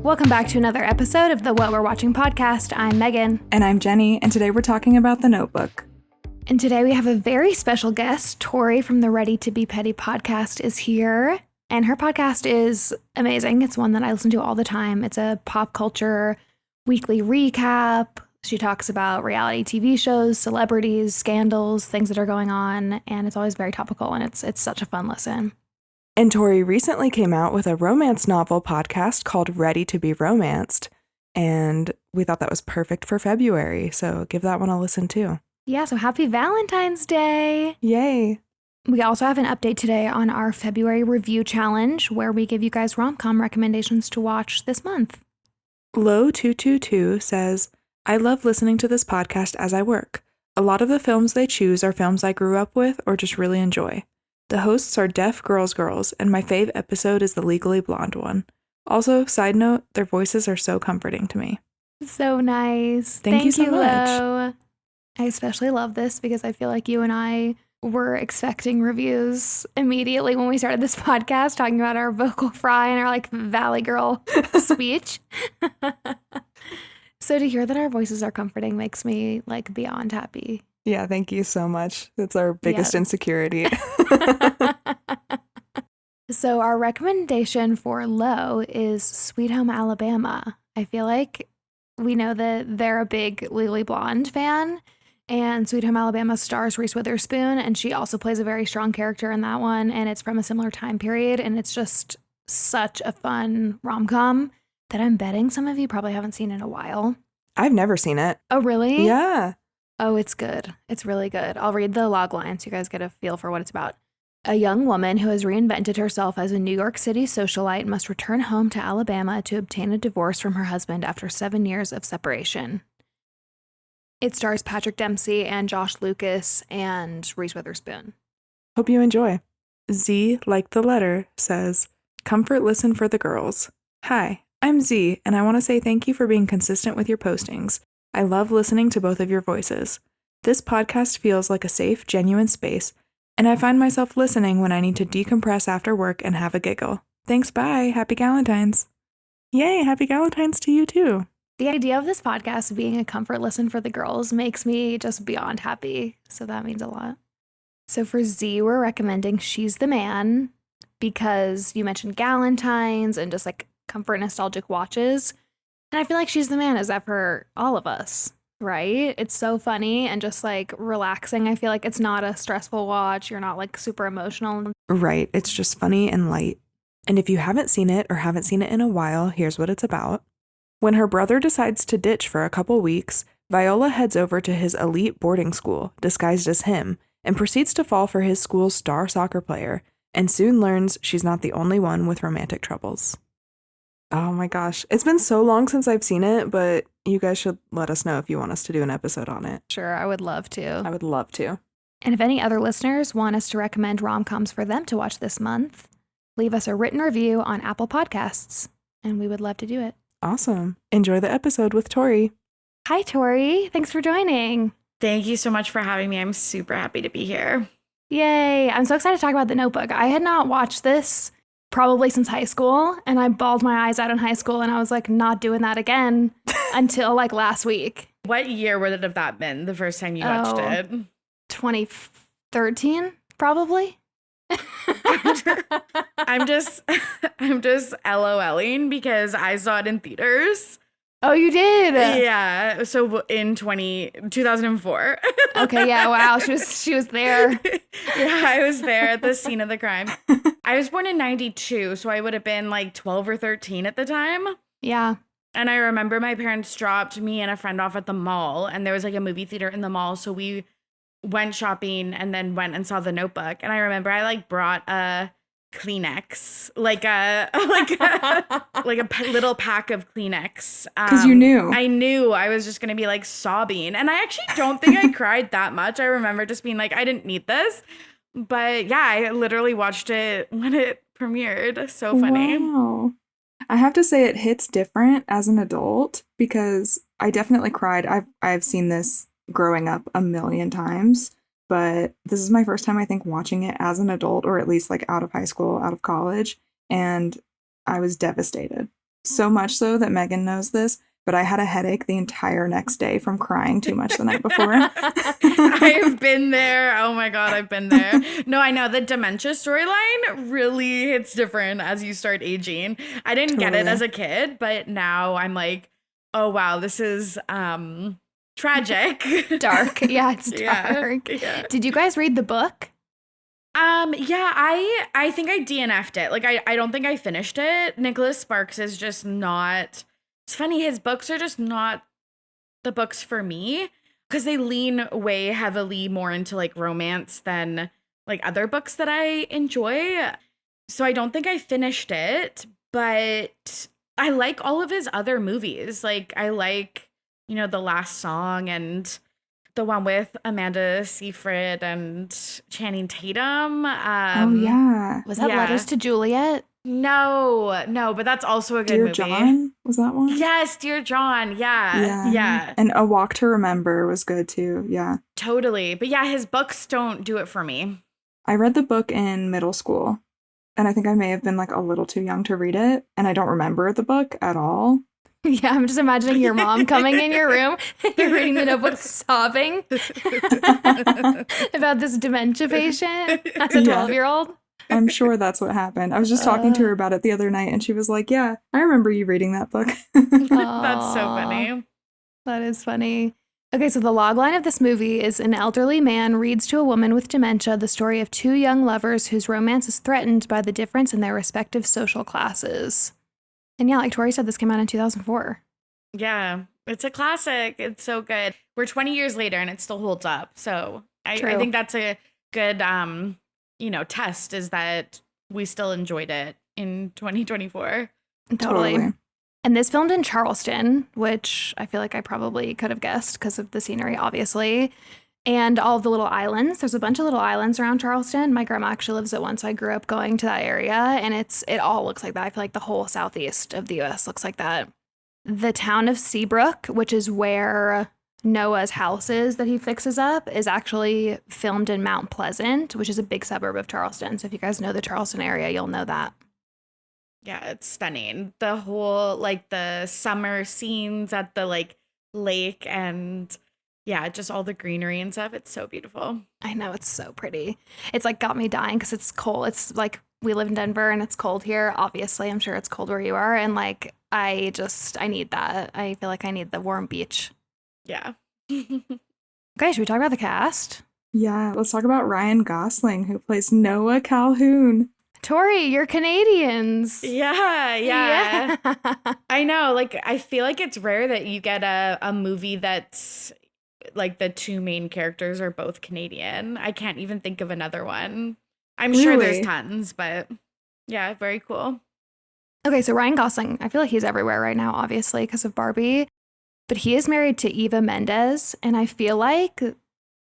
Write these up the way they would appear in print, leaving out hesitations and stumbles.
Welcome back to another episode of the What We're Watching podcast. I'm Megan. And I'm Jenny, and today we're talking about The Notebook. And today we have a very special guest. Tori from the Ready to Be Petty podcast is here. And her podcast is amazing. It's one that I listen to all the time. It's a pop culture weekly recap. She talks about reality TV shows, celebrities, scandals, things that are going on. And it's always very topical, and it's such a fun listen. And Tori recently came out with a romance novel podcast called Ready to Be Romanced. And we thought that was perfect for February. So give that one a listen too. Yeah, so happy Valentine's Day. Yay. We also have an update today on our February review challenge where we give you guys rom-com recommendations to watch this month. Low222 says, I love listening to this podcast as I work. A lot of the films they choose are films I grew up with or just really enjoy. The hosts are deaf girls, and my fave episode is the Legally Blonde one. Also, side note, their voices are so comforting to me. So nice. Thank you so much. Lo. I especially love this because I feel like you and I were expecting reviews immediately when we started this podcast, talking about our vocal fry and our like Valley Girl speech. So to hear that our voices are comforting makes me like beyond happy. Yeah, thank you so much. It's our biggest insecurity. So our recommendation for Low is Sweet Home Alabama. I feel like we know that they're a big Legally Blonde fan, and Sweet Home Alabama stars Reese Witherspoon, and she also plays a very strong character in that one, and it's from a similar time period, and it's just such a fun rom-com that I'm betting some of you probably haven't seen in a while. I've never seen it. Oh, really? Yeah. Oh, it's good. It's really good. I'll read the log line so you guys get a feel for what it's about. A young woman who has reinvented herself as a New York City socialite must return home to Alabama to obtain a divorce from her husband after 7 years of separation. It stars Patrick Dempsey and Josh Lucas and Reese Witherspoon. Hope you enjoy. Z, like the letter, says, Comfort listen for the girls. Hi, I'm Z, and I want to say thank you for being consistent with your postings. I love listening to both of your voices. This podcast feels like a safe, genuine space, and I find myself listening when I need to decompress after work and have a giggle. Thanks, bye. Happy Galentine's. Yay, happy Galentine's to you too. The idea of this podcast being a comfort listen for the girls makes me just beyond happy, so that means a lot. So for Z, we're recommending She's the Man because you mentioned Galentine's and just like comfort nostalgic watches. And I feel like She's the Man is that for all of us, right? It's so funny and just like relaxing. I feel like it's not a stressful watch. You're not like super emotional. Right. It's just funny and light. And if you haven't seen it or haven't seen it in a while, here's what it's about. When her brother decides to ditch for a couple weeks, Viola heads over to his elite boarding school, disguised as him, and proceeds to fall for his school's star soccer player, and soon learns she's not the only one with romantic troubles. Oh my gosh. It's been so long since I've seen it, but you guys should let us know if you want us to do an episode on it. Sure, I would love to. I would love to. And if any other listeners want us to recommend rom-coms for them to watch this month, leave us a written review on Apple Podcasts, and we would love to do it. Awesome. Enjoy the episode with Tori. Hi, Tori. Thanks for joining. Thank you so much for having me. I'm super happy to be here. Yay. I'm so excited to talk about The Notebook. I had not watched this probably since high school, and I bawled my eyes out in high school, and I was like, not doing that again until like last week. What year would it have that been the first time you watched it? 2013, probably. I'm just LOLing because I saw it in theaters. Oh, you did? Yeah. So in 2004. Okay, yeah, wow. She was there. Yeah, I was there at the scene of the crime. I was born in 92, so I would have been like 12 or 13 at the time. Yeah. And I remember my parents dropped me and a friend off at the mall, and there was like a movie theater in the mall, so we went shopping and then went and saw The Notebook. And I remember I like brought a Kleenex, like a little pack of Kleenex. Because you knew. I knew I was just going to be like sobbing. And I actually don't think I cried that much. I remember just being like, I didn't need this. But yeah, I literally watched it when it premiered. So funny. Wow. I have to say it hits different as an adult because I definitely cried. I've seen this growing up a million times. But this is my first time, I think, watching it as an adult, or at least like out of high school, out of college. And I was devastated. So much so that Megan knows this, but I had a headache the entire next day from crying too much the night before. I've been there. Oh my God, I've been there. No, I know the dementia storyline really hits different as you start aging. I didn't get it as a kid, but now I'm like, oh wow, this is tragic. Dark. Yeah, it's dark. Yeah. Did you guys read the book? Yeah, I think I DNF'd it. Like I don't think I finished it. Nicholas Sparks is just not. It's funny, his books are just not the books for me because they lean way heavily more into like romance than like other books that I enjoy. So I don't think I finished it, but I like all of his other movies. Like I like, The Last Song and the one with Amanda Seyfried and Channing Tatum. Oh, yeah. Was that Letters to Juliet? No, but that's also a good Dear movie. John? Was that one? Yes, Dear John. Yeah. And A Walk to Remember was good too. Yeah. Totally. But yeah, his books don't do it for me. I read the book in middle school, and I think I may have been like a little too young to read it, and I don't remember the book at all. Yeah, I'm just imagining your mom coming in your room, you're reading the notebook sobbing about this dementia patient as a 12-year-old. I'm sure that's what happened. I was just talking to her about it the other night, and she was like, yeah, I remember you reading that book. That's so funny. That is funny. Okay, so the logline of this movie is an elderly man reads to a woman with dementia the story of two young lovers whose romance is threatened by the difference in their respective social classes. And yeah, like Tori said, this came out in 2004. Yeah, it's a classic. It's so good. We're 20 years later and it still holds up. So I think that's a good, test is that we still enjoyed it in 2024. Totally. And this filmed in Charleston, which I feel like I probably could have guessed because of the scenery, obviously. And all of the little islands. There's a bunch of little islands around Charleston. My grandma actually lives at one, so I grew up going to that area. And it all looks like that. I feel like the whole southeast of the U.S. looks like that. The town of Seabrook, which is where Noah's house is that he fixes up, is actually filmed in Mount Pleasant, which is a big suburb of Charleston. So if you guys know the Charleston area, you'll know that. Yeah, it's stunning. The whole, like, the summer scenes at the, like, lake and, yeah, just all the greenery and stuff. It's so beautiful. I know, it's so pretty. It's, like, got me dying because it's cold. It's, like, we live in Denver and it's cold here. Obviously, I'm sure it's cold where you are. And, like, I need that. I feel like I need the warm beach. Yeah. Okay, should we talk about the cast? Yeah, let's talk about Ryan Gosling, who plays Noah Calhoun. Tori, you're Canadians. Yeah. I know. Like, I feel like it's rare that you get a movie that's like the two main characters are both Canadian. I can't even think of another one. I'm sure there's tons, but yeah, very cool. Okay, so Ryan Gosling, I feel like he's everywhere right now, obviously, because of Barbie. But he is married to Eva Mendes, and I feel like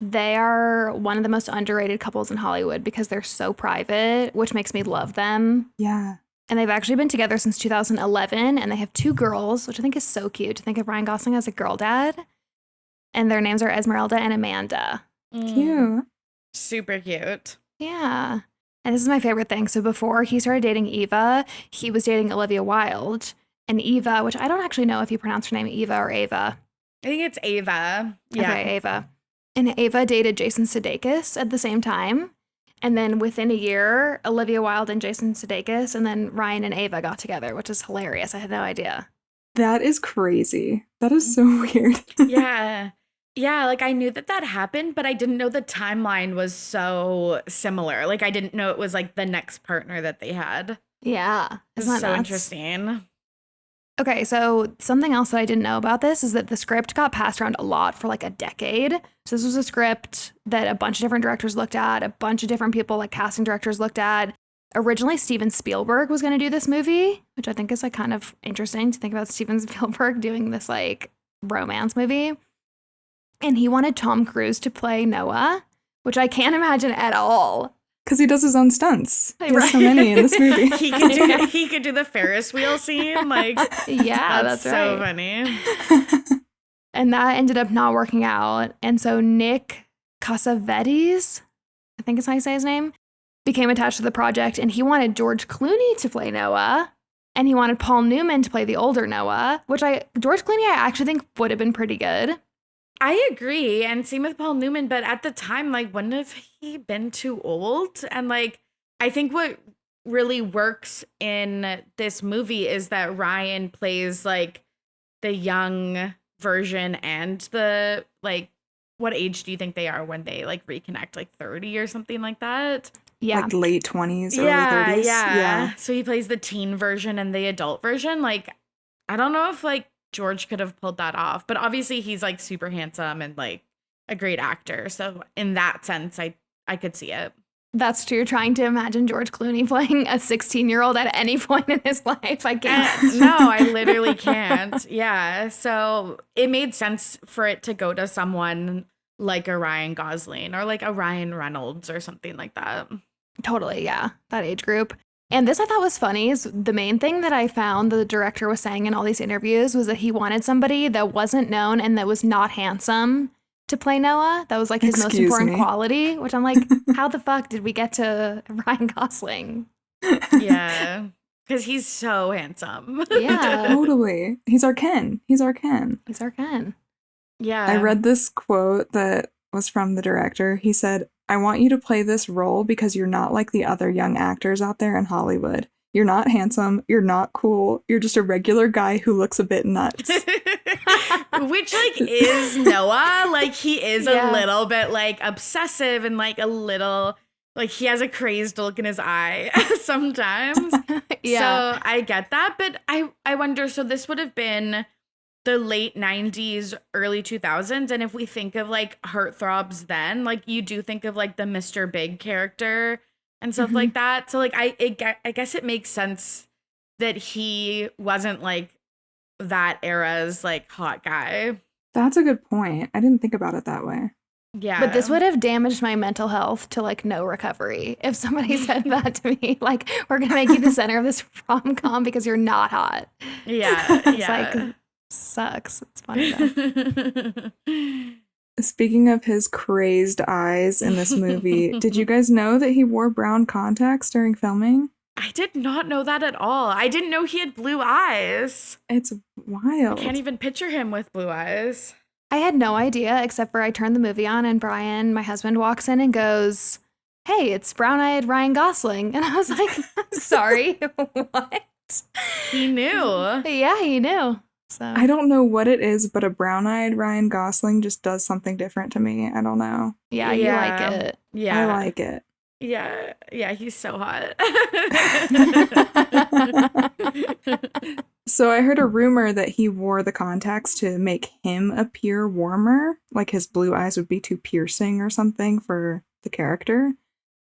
they are one of the most underrated couples in Hollywood because they're so private, which makes me love them. Yeah. And they've actually been together since 2011, and they have two girls, which I think is so cute to think of Ryan Gosling as a girl dad. And their names are Esmeralda and Amanda. Cute. Super cute. Yeah. And this is my favorite thing. So before he started dating Eva, he was dating Olivia Wilde. And Eva, which I don't actually know if you pronounce her name Eva or Ava. I think it's Ava. Yeah. Okay, Ava. And Ava dated Jason Sudeikis at the same time. And then within a year, Olivia Wilde and Jason Sudeikis, and then Ryan and Ava got together, which is hilarious. I had no idea. That is crazy. That is so weird. Yeah. Yeah, like I knew that happened, but I didn't know the timeline was so similar. Like I didn't know it was like the next partner that they had. Yeah. It's so interesting. Okay, so something else that I didn't know about this is that the script got passed around a lot for like a decade. So this was a script that a bunch of different directors looked at, a bunch of different people like casting directors looked at. Originally, Steven Spielberg was going to do this movie, which I think is like kind of interesting to think about Steven Spielberg doing this like romance movie. And he wanted Tom Cruise to play Noah, which I can't imagine at all. Because he does his own stunts. He Right. has so many in this movie. he could do the Ferris wheel scene. Like, Yeah, that's so right. funny. And that ended up not working out. And so Nick Cassavetes, I think is how you say his name, became attached to the project. And he wanted George Clooney to play Noah. And he wanted Paul Newman to play the older Noah, which George Clooney I actually think would have been pretty good. I agree. And same with Paul Newman. But at the time, like, wouldn't have he been too old? And like, I think what really works in this movie is that Ryan plays like the young version and the like, what age do you think they are when they like reconnect? Like 30 or something like that? Yeah. Like late 20s, early 30s. Yeah. So he plays the teen version and the adult version. Like, I don't know if like George could have pulled that off, but obviously he's like super handsome and like a great actor. So in that sense, I could see it. That's true. Trying to imagine George Clooney playing a 16-year-old at any point in his life. I can't. No, I literally can't. Yeah. So it made sense for it to go to someone like a Ryan Gosling or like a Ryan Reynolds or something like that. Totally. Yeah. That age group. And this I thought was funny is the main thing that I found the director was saying in all these interviews was that he wanted somebody that wasn't known and that was not handsome to play Noah. That was like his most important quality, which I'm like, how the fuck did we get to Ryan Gosling? Yeah. Because he's so handsome. Yeah. Totally. He's our Ken. He's our Ken. He's our Ken. Yeah. I read this quote that was from the director. He said, "I want you to play this role because you're not like the other young actors out there in Hollywood. You're not handsome. You're not cool. You're just a regular guy who looks a bit nuts." Which like is Noah. Like he is a little bit like obsessive and like a little like he has a crazed look in his eye sometimes. Yeah. So I get that. But I wonder, so this would have been the late 90s, early 2000s. And if we think of like heartthrobs then, like you do think of like the Mr. Big character and stuff like that. So like I guess it makes sense that he wasn't like that era's like hot guy. That's a good point. I didn't think about it that way. Yeah. But this would have damaged my mental health to like no recovery if somebody said that to me. Like, we're going to make you the center of this rom-com because you're not hot. Yeah. It's like, sucks. It's funny though. Speaking of his crazed eyes in this movie, did you guys know that he wore brown contacts during filming? I did not know that at all. I didn't know he had blue eyes. It's wild. I can't even picture him with blue eyes. I had no idea, except for I turned the movie on and Brian, my husband, walks in and goes, "Hey, it's brown-eyed Ryan Gosling." And I was like, "I'm sorry, what?" He knew. Yeah, he knew. So I don't know what it is, but a brown-eyed Ryan Gosling just does something different to me. I don't know. Yeah, you like it. Yeah. I like it. Yeah. Yeah, he's so hot. So I heard a rumor that he wore the contacts to make him appear warmer, like his blue eyes would be too piercing or something for the character.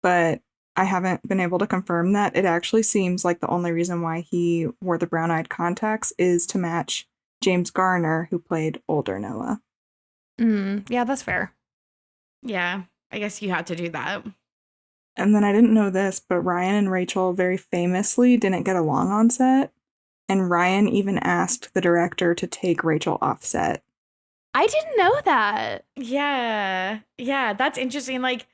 But I haven't been able to confirm that. It actually seems like the only reason why he wore the brown-eyed contacts is to match James Garner, who played older Noah. Yeah, that's fair. Yeah, I guess you had to do that. And then I didn't know this, but Ryan and Rachel very famously didn't get along on set. And Ryan even asked the director to take Rachel off set. I didn't know that. Yeah. Yeah, that's interesting. Like,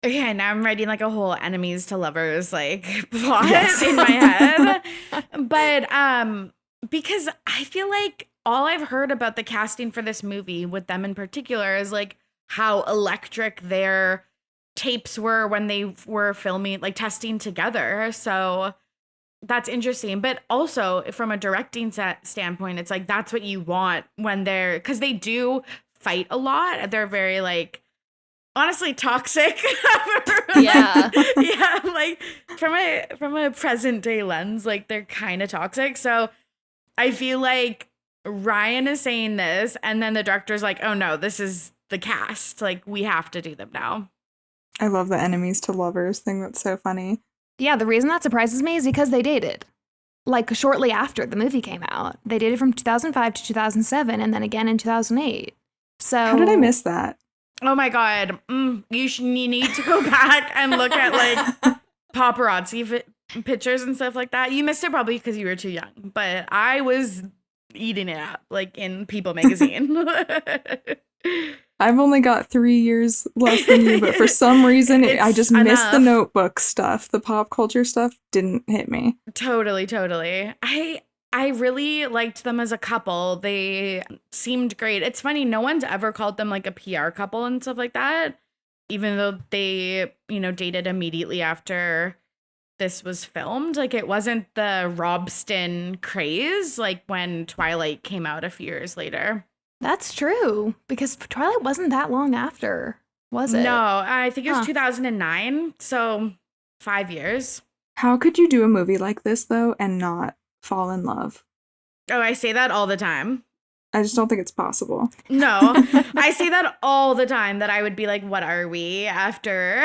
okay, now I'm writing like a whole enemies to lovers like plot in my head. But because I feel like all I've heard about the casting for this movie with them in particular is like how electric their tapes were when they were filming, like testing together. So that's interesting. But also from a directing standpoint, it's like that's what you want when they're, because they do fight a lot. They're very like, honestly toxic. Yeah. Yeah, like from a present day lens, like they're kind of toxic. So I feel like Ryan is saying this and then the director's like, "Oh no, this is the cast. Like we have to do them now." I love the enemies to lovers thing. That's so funny. Yeah, the reason that surprises me is because they dated. Like shortly after the movie came out. They dated from 2005 to 2007 and then again in 2008. So How did I miss that? Oh my God. You need to go back and look at like paparazzi pictures and stuff like that. You missed it probably because you were too young, but I was eating it up like in People magazine. I've only got 3 years less than you, but for some reason, I It's just missed the enough. Notebook stuff. The pop culture stuff didn't hit me. Totally. I really liked them as a couple. They seemed great. It's funny, no one's ever called them like a PR couple and stuff like that, even though they, dated immediately after this was filmed. Like, it wasn't the Robston craze like when Twilight came out a few years later. That's true, because Twilight wasn't that long after, was it? No, I think it was Huh. 2009, so 5 years. How could you do a movie like this, though, and not fall in love? Oh, I say that all the time. I just don't think it's possible. No, I say that all the time, that I would be like, what are we after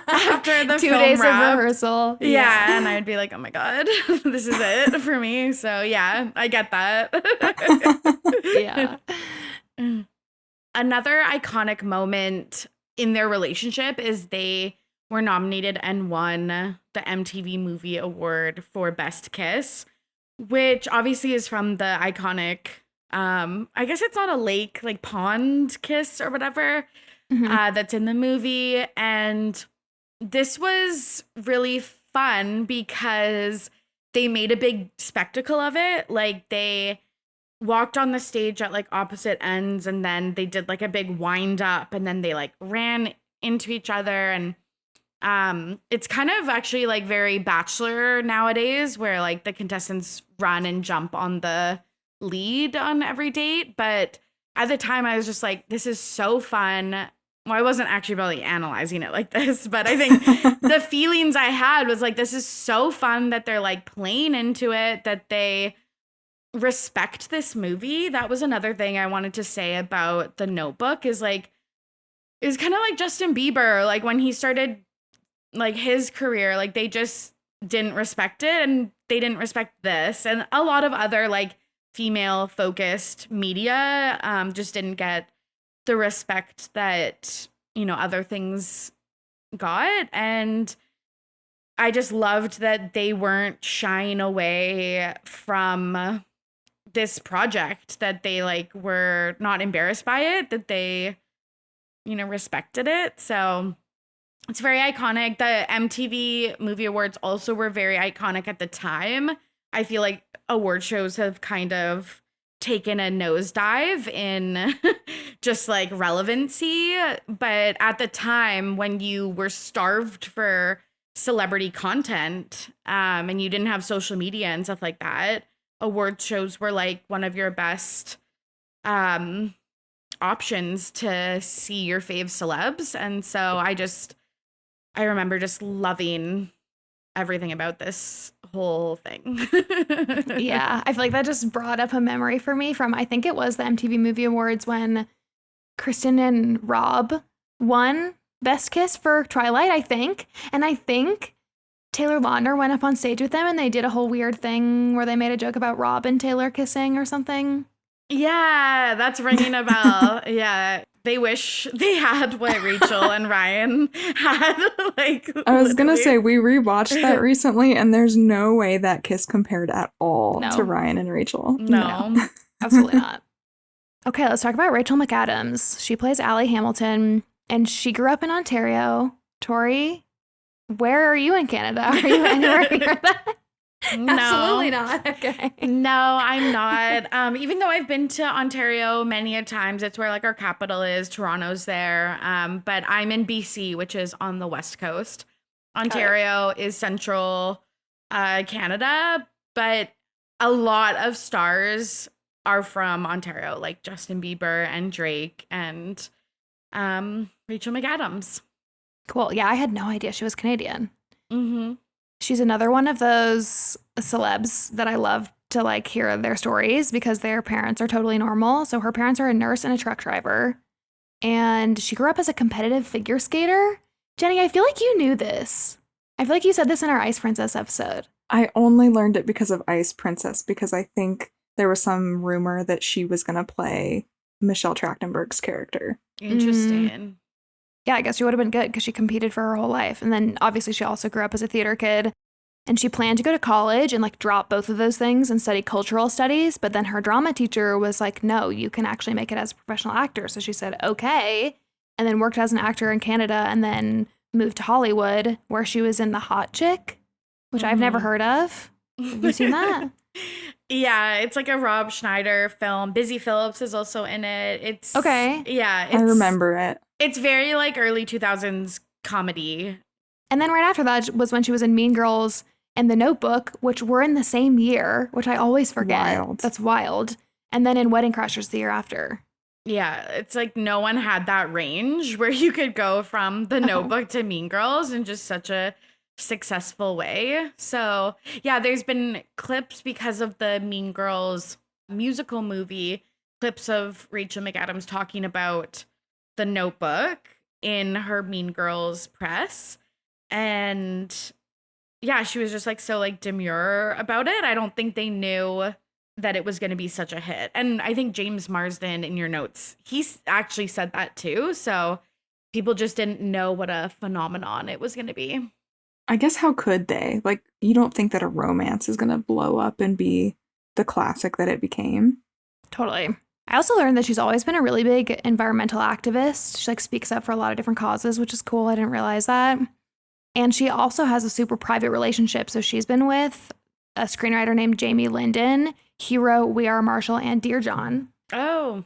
after the 2 film days wrapped? of rehearsal. Yeah, and I would be like, oh my God, this is it for me. So yeah, I get that. Yeah. Another iconic moment in their relationship is they were nominated and won the MTV Movie Award for Best Kiss, which obviously is from the iconic, I guess it's not a lake, like pond kiss or whatever, Mhm. that's in the movie. And this was really fun because they made a big spectacle of it. Like, they walked on the stage at like opposite ends, and then they did like a big wind up, and then they like ran into each other. And it's kind of actually like very Bachelor nowadays, where like the contestants run and jump on the lead on every date. But at the time I was just like, this is so fun. Well, I wasn't actually really analyzing it like this, but I think the feelings I had was like, this is so fun that they're like playing into it, that they respect this movie. That was another thing I wanted to say about The Notebook, is like, it was kind of like Justin Bieber, like when he started like his career, like they just didn't respect it, and they didn't respect this, and a lot of other like female focused media just didn't get the respect that other things got. And I just loved that they weren't shying away from this project, that they like were not embarrassed by it, that they respected it. So it's very iconic. The MTV Movie Awards also were very iconic at the time. I feel like award shows have kind of taken a nosedive in just like relevancy. But at the time, when you were starved for celebrity content, and you didn't have social media and stuff like that, award shows were like one of your best options to see your fave celebs. And so I remember just loving everything about this whole thing. Yeah, I feel like that just brought up a memory for me from, I think it was the MTV Movie Awards when Kristen and Rob won Best Kiss for Twilight, I think. And I think Taylor Lautner went up on stage with them and they did a whole weird thing where they made a joke about Rob and Taylor kissing or something. Yeah, that's ringing a bell. Yeah. They wish they had what Rachel and Ryan had. Like, I was going to literally. say, we rewatched that recently, and there's no way that kiss compared at all No. to Ryan and Rachel. No. Absolutely not. Okay, let's talk about Rachel McAdams. She plays Allie Hamilton, and she grew up in Ontario. Tori, where are you in Canada? Are you anywhere near that? No. Absolutely not. Okay. No, I'm not. Even though I've been to Ontario many a times, it's where like our capital is. Toronto's there. But I'm in BC, which is on the West Coast. Ontario is central Canada, but a lot of stars are from Ontario, like Justin Bieber and Drake and Rachel McAdams. Cool. Yeah, I had no idea she was Canadian. Mm-hmm. She's another one of those celebs that I love to like hear their stories because their parents are totally normal. So her parents are a nurse and a truck driver. And she grew up as a competitive figure skater. Jenny, I feel like you knew this. I feel like you said this in our Ice Princess episode. I only learned it because of Ice Princess, because I think there was some rumor that she was going to play Michelle Trachtenberg's character. Interesting. Yeah, I guess she would have been good because she competed for her whole life. And then obviously she also grew up as a theater kid. And she planned to go to college and like drop both of those things and study cultural studies. But then her drama teacher was like, no, you can actually make it as a professional actor. So she said, okay. And then worked as an actor in Canada and then moved to Hollywood where she was in The Hot Chick, which I've never heard of. Have you seen that? Yeah, it's like a Rob Schneider film. Busy Phillips is also in it. It's okay. Yeah, I remember it. It's very like early 2000s comedy. And then right after that was when she was in Mean Girls and The Notebook, which were in the same year, which I always forget. Wild. That's wild. And then in Wedding Crashers the year after. Yeah, it's like no one had that range where you could go from The Notebook to Mean Girls in just such a successful way. So, yeah, there's been clips because of the Mean Girls musical movie, clips of Rachel McAdams talking about The Notebook in her Mean Girls press. And yeah, she was just like so like demure about it. I don't think they knew that it was going to be such a hit. And I think James Marsden in your notes, he's actually said that too. So people just didn't know what a phenomenon it was going to be. I guess how could they? Like, you don't think that a romance is going to blow up and be the classic that it became? Totally. I also learned that she's always been a really big environmental activist. She like speaks up for a lot of different causes, which is cool. I didn't realize that. And she also has a super private relationship. So she's been with a screenwriter named Jamie Linden. He wrote We Are Marshall and Dear John. Oh.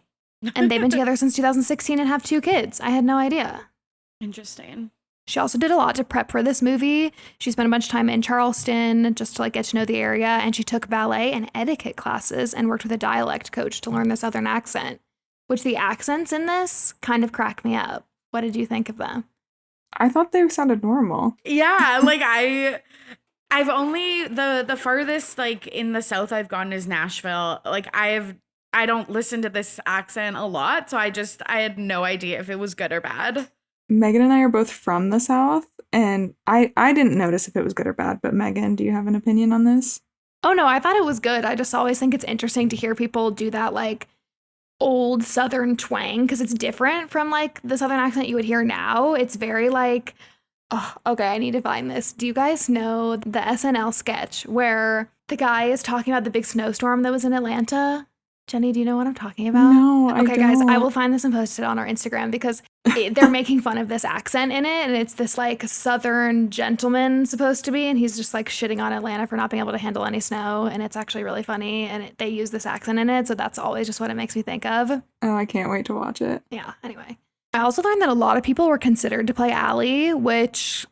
And they've been together since 2016 and have 2 kids. I had no idea. Interesting. She also did a lot to prep for this movie. She spent a bunch of time in Charleston just to like get to know the area. And she took ballet and etiquette classes and worked with a dialect coach to learn the Southern accent, which the accents in this kind of crack me up. What did you think of them? I thought they sounded normal. Yeah, like I've only the farthest like in the South I've gone is Nashville. Like I don't listen to this accent a lot, so I had no idea if it was good or bad. Megan and I are both from the South, and I didn't notice if it was good or bad, but Megan, do you have an opinion on this? Oh no, I thought it was good. I just always think it's interesting to hear people do that like old Southern twang because it's different from like the Southern accent you would hear now. It's very like, oh, okay, I need to find this. Do you guys know the SNL sketch where the guy is talking about the big snowstorm that was in Atlanta? Jenny, do you know what I'm talking about? No, I Okay, guys, don't. I will find this and post it on our Instagram because they're making fun of this accent in it, and it's this like Southern gentleman supposed to be, and he's just like shitting on Atlanta for not being able to handle any snow, and it's actually really funny, and they use this accent in it, so that's always just what it makes me think of. Oh, I can't wait to watch it. Yeah, anyway. I also learned that a lot of people were considered to play Allie, which,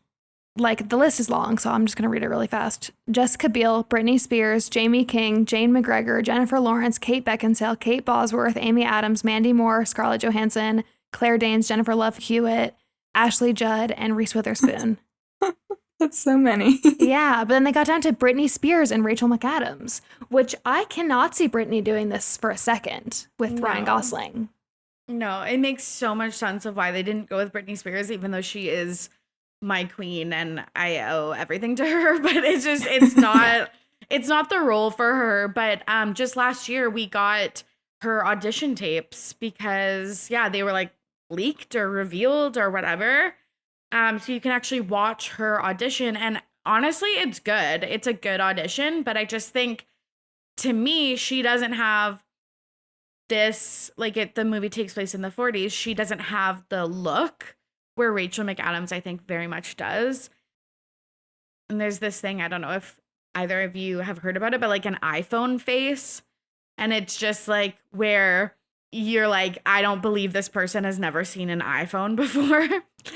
like, the list is long, so I'm just going to read it really fast. Jessica Biel, Britney Spears, Jamie King, Jane McGregor, Jennifer Lawrence, Kate Beckinsale, Kate Bosworth, Amy Adams, Mandy Moore, Scarlett Johansson, Claire Danes, Jennifer Love Hewitt, Ashley Judd, and Reese Witherspoon. That's so many. Yeah, but then they got down to Britney Spears and Rachel McAdams, which I cannot see Britney doing this for a second with Ryan Gosling. No, it makes so much sense of why they didn't go with Britney Spears, even though she is my queen and I owe everything to her. But it's not it's not the role for her. But just last year we got her audition tapes because they were like leaked or revealed or whatever. So you can actually watch her audition, and honestly, it's good. It's a good audition, but I just think, to me, she doesn't have this, like, the movie takes place in the 40s. She doesn't have the look where Rachel McAdams, I think, very much does. And there's this thing, I don't know if either of you have heard about it, but like an iPhone face. And it's just like where you're like, I don't believe this person has never seen an iPhone before.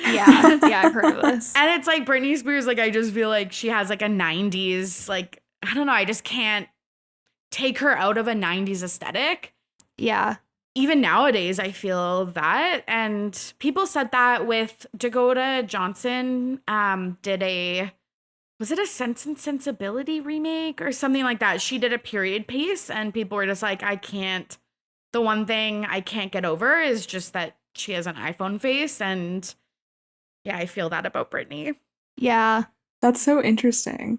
Yeah, I've heard of this. And it's like Britney Spears, like, I just feel like she has like a 90s, like, I don't know, I just can't take her out of a 90s aesthetic. Yeah. Even nowadays, I feel that. And people said that with Dakota Johnson was it a Sense and Sensibility remake or something like that? She did a period piece and people were just like, the one thing I can't get over is just that she has an iPhone face. And yeah, I feel that about Britney. Yeah. That's so interesting.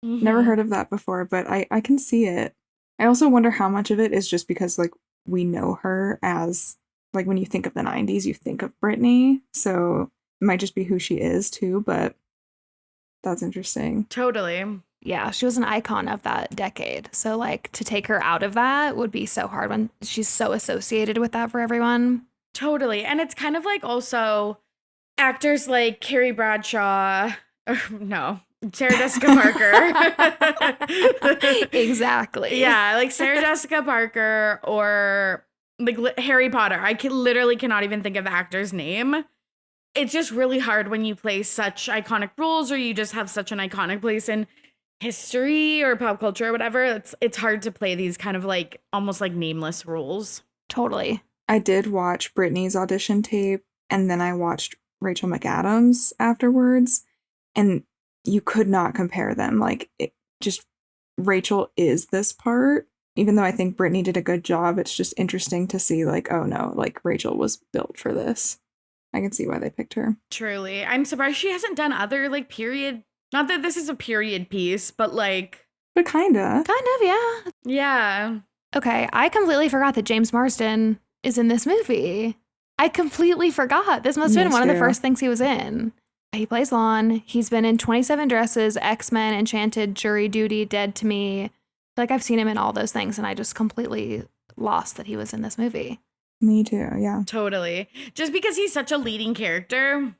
Mm-hmm. Never heard of that before, but I can see it. I also wonder how much of it is just because, like, we know her as, like, when you think of the 90s, you think of Britney. So it might just be who she is, too. But That's interesting. Totally. Yeah, she was an icon of that decade. So, like, to take her out of that would be so hard when she's so associated with that for everyone. Totally. And it's kind of like also actors like Carrie Bradshaw, or no, Sarah Jessica Parker. Exactly. Yeah, like Sarah Jessica Parker or like Harry Potter. Literally cannot even think of the actor's name. It's just really hard when you play such iconic roles or you just have such an iconic place in history or pop culture or whatever. It's hard to play these kind of like almost like nameless roles. Totally. I did watch Britney's audition tape, and then I watched Rachel McAdams afterwards, and you could not compare them. Like, Rachel is this part. Even though I think Britney did a good job, it's just interesting to see, like, oh no, like, Rachel was built for this. I can see why they picked her. Truly. I'm surprised she hasn't done other, like, period. Not that this is a period piece, but, like. But kinda. Kind of, yeah. Yeah. Okay, I completely forgot that James Marsden is in this movie. I completely forgot. This must have been one of the first things he was in. He plays Lon. He's been in 27 Dresses, X-Men, Enchanted, Jury Duty, Dead to Me. Like, I've seen him in all those things, and I just completely lost that he was in this movie. Me too, yeah. Totally. Just because he's such a leading character,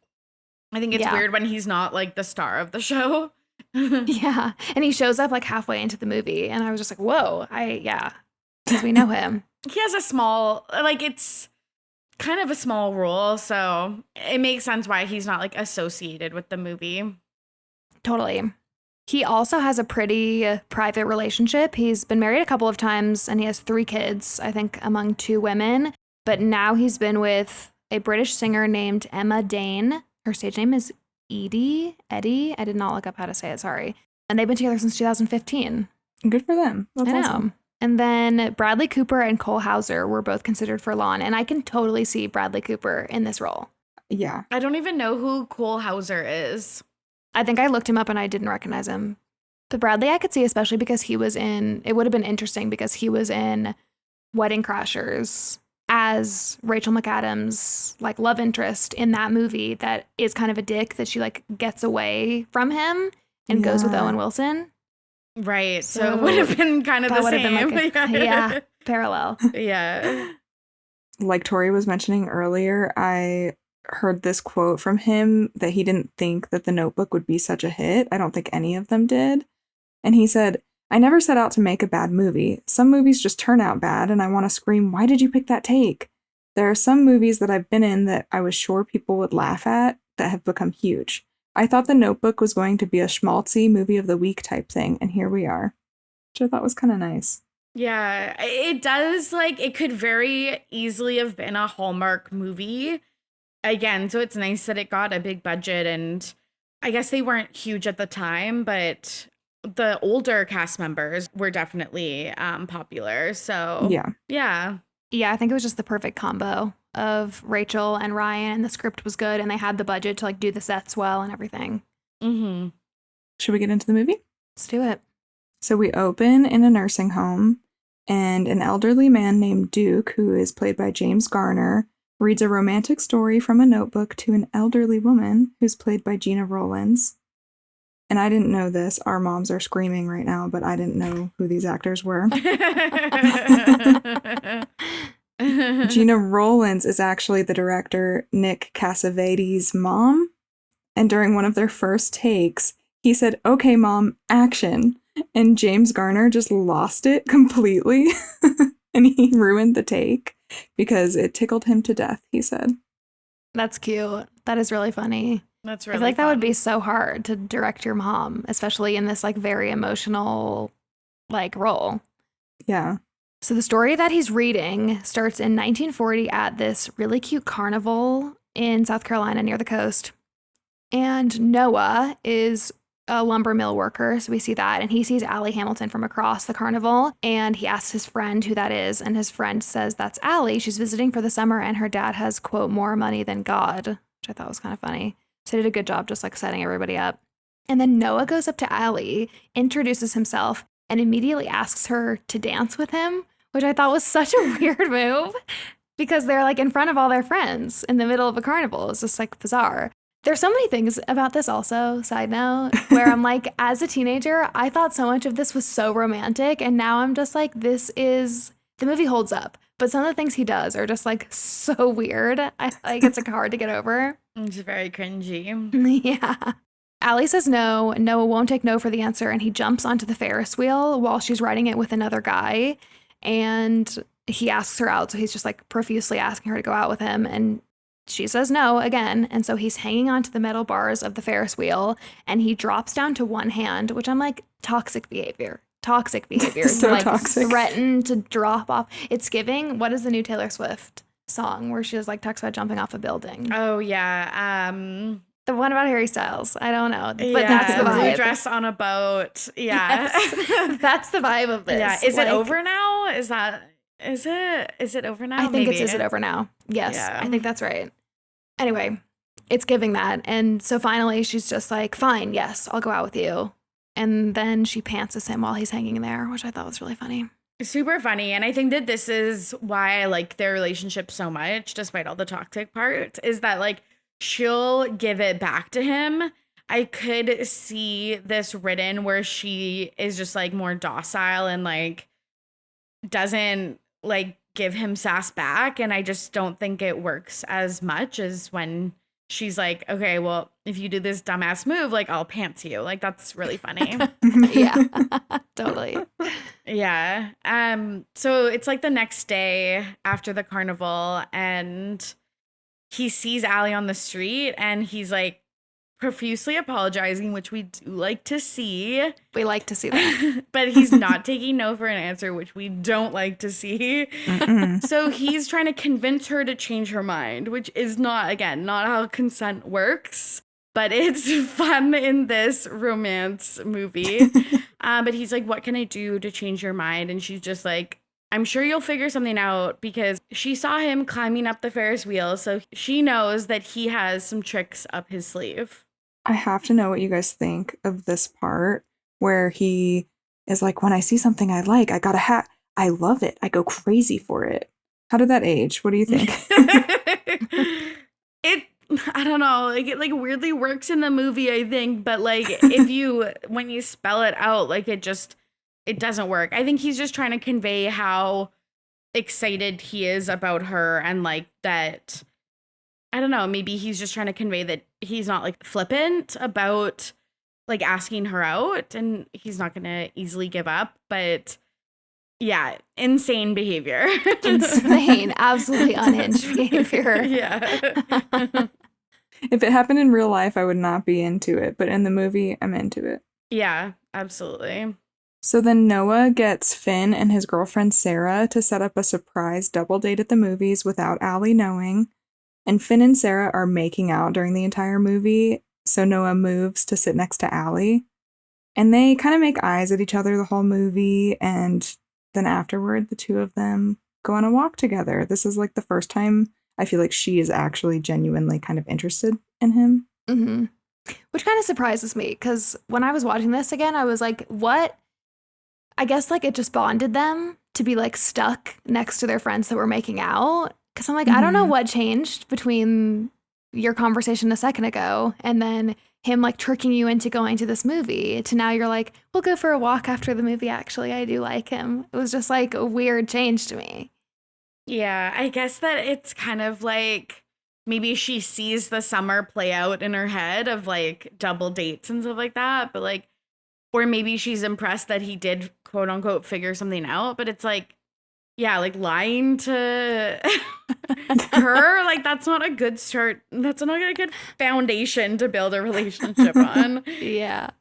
I think it's weird when he's not, like, the star of the show. Yeah, and he shows up, like, halfway into the movie, and I was just like, whoa, because we know him. He has a small, like, it's kind of a small role, so it makes sense why he's not, like, associated with the movie. Totally. He also has a pretty private relationship. He's been married a couple of times, and he has 3 kids, I think, among 2 women. But now he's been with a British singer named Emma Dane. Her stage name is Eddie. I did not look up how to say it, sorry. And they've been together since 2015. Good for them. That's I know. Awesome. And then Bradley Cooper and Cole Hauser were both considered for Lon, and I can totally see Bradley Cooper in this role. Yeah. I don't even know who Cole Hauser is. I think I looked him up and I didn't recognize him. But Bradley I could see, especially because he was in, it would have been interesting because he was in Wedding Crashers as Rachel McAdams' like love interest in that movie that is kind of a dick that she like gets away from him and goes with Owen Wilson. Right. So it would have been kind of the same. Been parallel. Yeah. Like Tori was mentioning earlier, I heard this quote from him that he didn't think that The Notebook would be such a hit. I don't think any of them did. And he said, "I never set out to make a bad movie. Some movies just turn out bad and I want to scream, why did you pick that take? There are some movies that I've been in that I was sure people would laugh at that have become huge. I thought The Notebook was going to be a schmaltzy movie of the week type thing, and here we are." Which I thought was kind of nice. Yeah, it does, like, it could very easily have been a Hallmark movie. Again, so it's nice that it got a big budget, and I guess they weren't huge at the time, but the older cast members were definitely popular. So yeah, I think it was just the perfect combo of Rachel and Ryan, and the script was good, and they had the budget to like do the sets well and everything. Mm-hmm. Should we get into the movie? Let's do it. So we open in a nursing home, and an elderly man named Duke, who is played by James Garner, reads a romantic story from a notebook to an elderly woman who's played by Gina Rowlands. And I didn't know this. Our moms are screaming right now, but I didn't know who these actors were. Gina Rowlands is actually the director Nick Cassavetes' mom. And during one of their first takes, he said, "Okay, mom, action." And James Garner just lost it completely. And he ruined the take because it tickled him to death, he said. That's cute. That is really funny. That's really I feel like fun. that would be so hard to direct your mom, especially in this like very emotional like role. Yeah. So the story that he's reading starts in 1940 at this really cute carnival in South Carolina near the coast. And Noah is a lumber mill worker, so we see that, and he sees Allie Hamilton from across the carnival, and he asks his friend who that is, and his friend says that's Allie. She's visiting for the summer, and her dad has, quote, more money than God, which I thought was kind of funny. So he did a good job just like setting everybody up. And then Noah goes up to Allie, introduces himself, and immediately asks her to dance with him, which I thought was such a weird move because they're like in front of all their friends in the middle of a carnival. It's just like bizarre. There's so many things about this also, side note, where I'm like, as a teenager, I thought so much of this was so romantic. And now I'm just like, the movie holds up. But some of the things he does are just like so weird. It's like hard to get over. It's very cringy. Yeah. Allie says no. Noah won't take no for the answer. And he jumps onto the Ferris wheel while she's riding it with another guy. And he asks her out. So he's just like profusely asking her to go out with him. And she says no again. And so he's hanging onto the metal bars of the Ferris wheel and he drops down to one hand, which I'm like, toxic behavior. Toxic behavior. So to, like, toxic. Threaten to drop off. It's giving, what is the new Taylor Swift song where she was like talks about jumping off a building? Oh, yeah. The one about Harry Styles. I don't know. But Yeah, that's the blue vibe. dress on a boat. Yeah. Yes. That's the vibe of this. Yeah. Is it over now? Is it over now? I think Maybe. Is it over now? Yes. Yeah. I think that's right. Anyway, it's giving that. And so finally she's just like, fine, yes, I'll go out with you. And then she pantses him while he's hanging there, which I thought was really funny. Super funny. And I think that this is why I like their relationship so much, despite all the toxic parts, is that like she'll give it back to him. I could see this written where she is just like more docile and like doesn't like give him sass back. And I just don't think it works as much as when she's like, okay, well, if you do this dumbass move, like I'll pants you. Like that's really funny. Yeah, totally. Yeah. So it's like the next day after the carnival and he sees Allie on the street and he's like profusely apologizing, which we do like to see. We like to see that. But he's not taking no for an answer, which we don't like to see. So he's trying to convince her to change her mind, which is not how consent works. But it's fun in this romance movie. But he's like, what can I do to change your mind? And she's just like, I'm sure you'll figure something out because she saw him climbing up the Ferris wheel. So she knows that he has some tricks up his sleeve. I have to know what you guys think of this part where he is like, when I see something I like, I got a hat. I love it. I go crazy for it. How did that age? What do you think? I don't know. Like it like weirdly works in the movie, I think. But like when you spell it out, like it doesn't work. I think he's just trying to convey how excited he is about her and like that. I don't know, maybe he's just trying to convey that he's not like flippant about like asking her out and he's not going to easily give up. But yeah, insane behavior. Insane, absolutely unhinged behavior. Yeah. If it happened in real life, I would not be into it. But in the movie, I'm into it. Yeah, absolutely. So then Noah gets Finn and his girlfriend Sarah to set up a surprise double date at the movies without Allie knowing. And Finn and Sarah are making out during the entire movie, so Noah moves to sit next to Allie. And they kind of make eyes at each other the whole movie, and then afterward, the two of them go on a walk together. This is like the first time I feel like she is actually genuinely kind of interested in him. Mm-hmm. Which kind of surprises me, because when I was watching this again, I was like, what? I guess like it just bonded them to be like stuck next to their friends that were making out. Because I'm like, I don't know what changed between your conversation a second ago and then him like tricking you into going to this movie to now you're like, we'll go for a walk after the movie. Actually, I do like him. It was just like a weird change to me. Yeah, I guess that it's kind of like maybe she sees the summer play out in her head of like double dates and stuff like that. But like, or maybe she's impressed that he did quote unquote figure something out. But it's like, yeah, like lying to her, like that's not a good start. That's not a good foundation to build a relationship on. Yeah.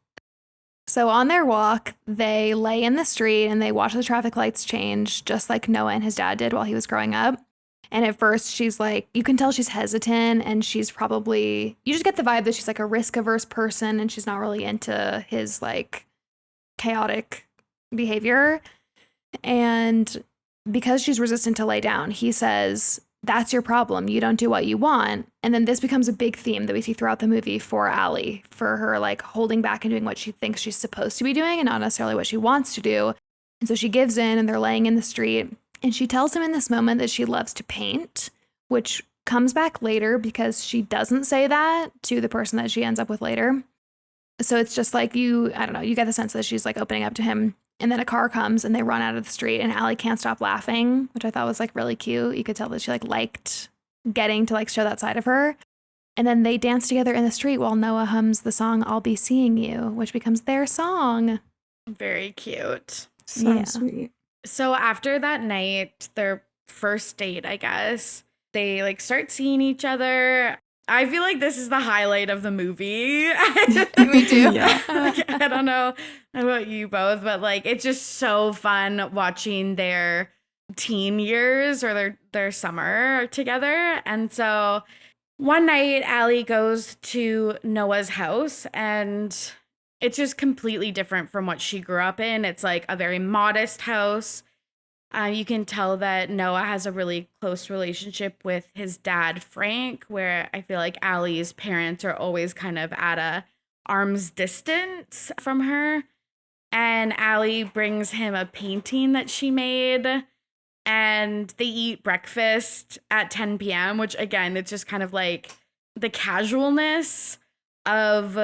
So on their walk, they lay in the street and they watch the traffic lights change, just like Noah and his dad did while he was growing up. And at first she's like, you can tell she's hesitant and she's probably, you just get the vibe that she's like a risk averse person and she's not really into his like chaotic behavior. And because she's resistant to lay down, he says, that's your problem. You don't do what you want. And then this becomes a big theme that we see throughout the movie for Allie, for her like holding back and doing what she thinks she's supposed to be doing and not necessarily what she wants to do. And so she gives in and they're laying in the street. And she tells him in this moment that she loves to paint, which comes back later because she doesn't say that to the person that she ends up with later. So it's just like I don't know, you get the sense that she's like opening up to him. And then a car comes and they run out of the street and Allie can't stop laughing, which I thought was like really cute. You could tell that she like liked getting to like show that side of her. And then they dance together in the street while Noah hums the song I'll Be Seeing You, which becomes their song. Very cute. So sweet. So after that night, their first date, I guess, they like start seeing each other. I feel like this is the highlight of the themovie. We do. Yeah. I don't know about you both, but like it's just so fun watching their teen years or their summer together. And so one night, Allie goes to Noah's house and it's just completely different from what she grew up in. It's like a very modest house. You can tell that Noah has a really close relationship with his dad, Frank, where I feel like Allie's parents are always kind of at a arm's distance from her. And Allie brings him a painting that she made, and they eat breakfast at 10 p.m., which again, it's just kind of like the casualness of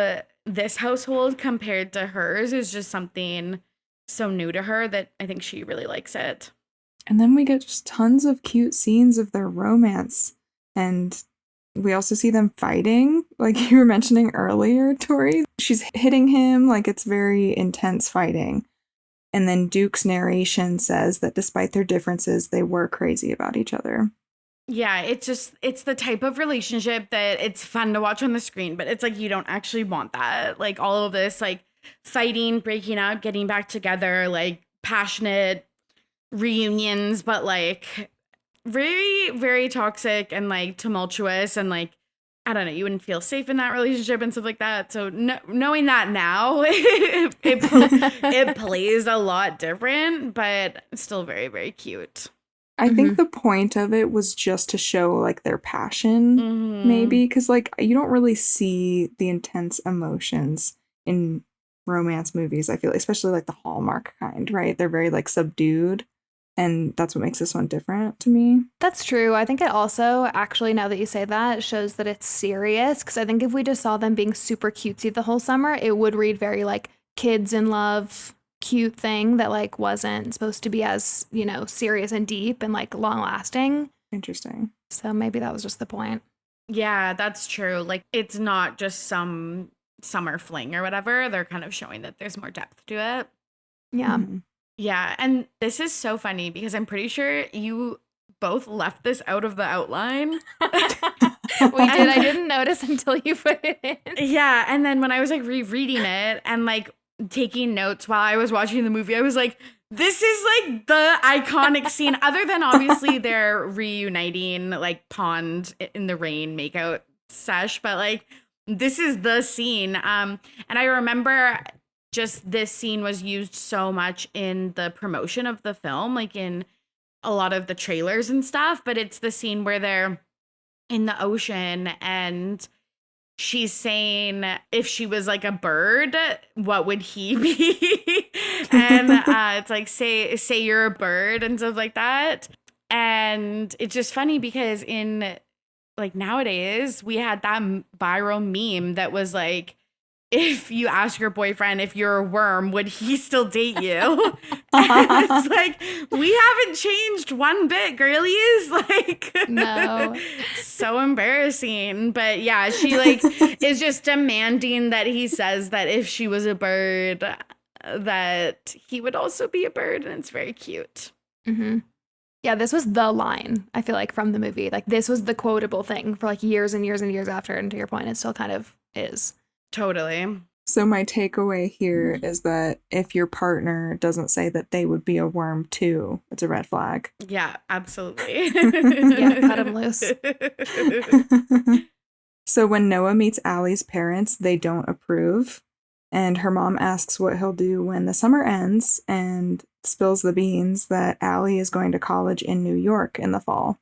this household compared to hers is just something so new to her that I think she really likes it. And then we get just tons of cute scenes of their romance. And we also see them fighting, like you were mentioning earlier, Tori. She's hitting him, like it's very intense fighting. And then Duke's narration says that despite their differences, they were crazy about each other. Yeah, it's the type of relationship that it's fun to watch on the screen, but it's like you don't actually want that. Like all of this, like fighting, breaking up, getting back together, like passionate reunions, but like very, very toxic and like tumultuous and like, I don't know, you wouldn't feel safe in that relationship and stuff like that. So knowing that now, it plays a lot different, but still very, very cute. I think the point of it was just to show like their passion, maybe, because like you don't really see the intense emotions in romance movies. I feel, especially like the Hallmark kind, right? They're very like subdued. And that's what makes this one different to me. That's true. I think it also, actually, now that you say that, shows that it's serious. Because I think if we just saw them being super cutesy the whole summer, it would read very like kids in love, cute thing that like wasn't supposed to be as, you know, serious and deep and like long lasting. Interesting. So maybe that was just the point. Yeah, that's true. Like it's not just some summer fling or whatever. They're kind of showing that there's more depth to it. Yeah. Mm-hmm. Yeah, and this is so funny because I'm pretty sure you both left this out of the outline. We did. I didn't notice until you put it in. Yeah, and then when I was like rereading it and like taking notes while I was watching the movie, I was like, this is like the iconic scene, other than obviously they're reuniting like pond in the rain makeout sesh, but like this is the scene. And I remember just this scene was used so much in the promotion of the film, like in a lot of the trailers and stuff, but it's the scene where they're in the ocean and she's saying if she was like a bird, what would he be? And it's like, say you're a bird and stuff like that. And it's just funny because in like nowadays we had that viral meme that was like, if you ask your boyfriend if you're a worm, would he still date you? It's like, we haven't changed one bit, girlies. Like, No. So embarrassing. But yeah, she like is just demanding that he says that if she was a bird, that he would also be a bird. And it's very cute. Mm-hmm. Yeah, this was the line, I feel like, from the movie. Like, this was the quotable thing for like years and years and years after. And to your point, it still kind of is. Totally. So my takeaway here is that if your partner doesn't say that they would be a worm too, it's a red flag. Yeah, absolutely. Yeah, cut him loose. So when Noah meets Allie's parents, they don't approve. And her mom asks what he'll do when the summer ends and spills the beans that Allie is going to college in New York in the fall.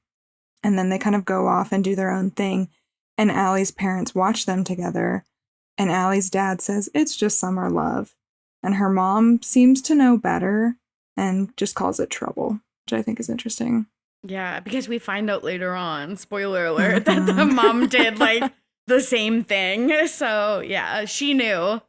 And then they kind of go off and do their own thing. And Allie's parents watch them together. And Allie's dad says it's just summer love. And her mom seems to know better and just calls it trouble, which I think is interesting. Yeah, because we find out later on, spoiler alert, that the mom did like the same thing. So yeah, she knew.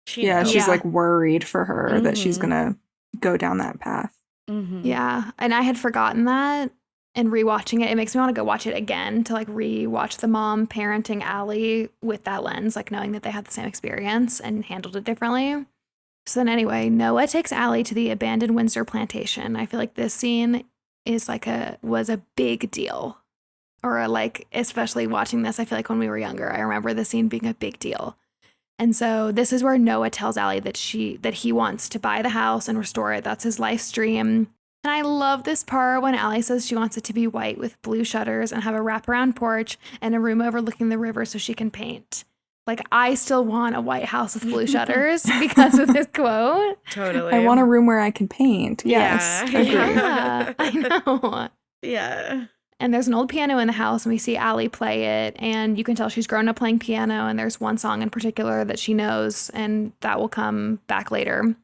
She Yeah, knew. she's Yeah. like worried for her that she's Mhm. gonna go down that path. Mhm. Yeah. And I had forgotten that, and rewatching it makes me want to go watch it again to like rewatch the mom parenting Allie with that lens, like knowing that they had the same experience and handled it differently. So then anyway, Noah takes Allie to the abandoned Windsor plantation. I feel like this scene is was a big deal. Or like, especially watching this, I feel like when we were younger, I remember the scene being a big deal. And so this is where Noah tells Allie that he wants to buy the house and restore it. That's his life's dream. And I love this part when Allie says she wants it to be white with blue shutters and have a wraparound porch and a room overlooking the river so she can paint. Like, I still want a white house with blue shutters because of this quote. Totally. I want a room where I can paint. Yes, Yeah. agree. Yeah, I know. Yeah. And there's an old piano in the house, and we see Allie play it, and you can tell she's grown up playing piano, and there's one song in particular that she knows, and that will come back later.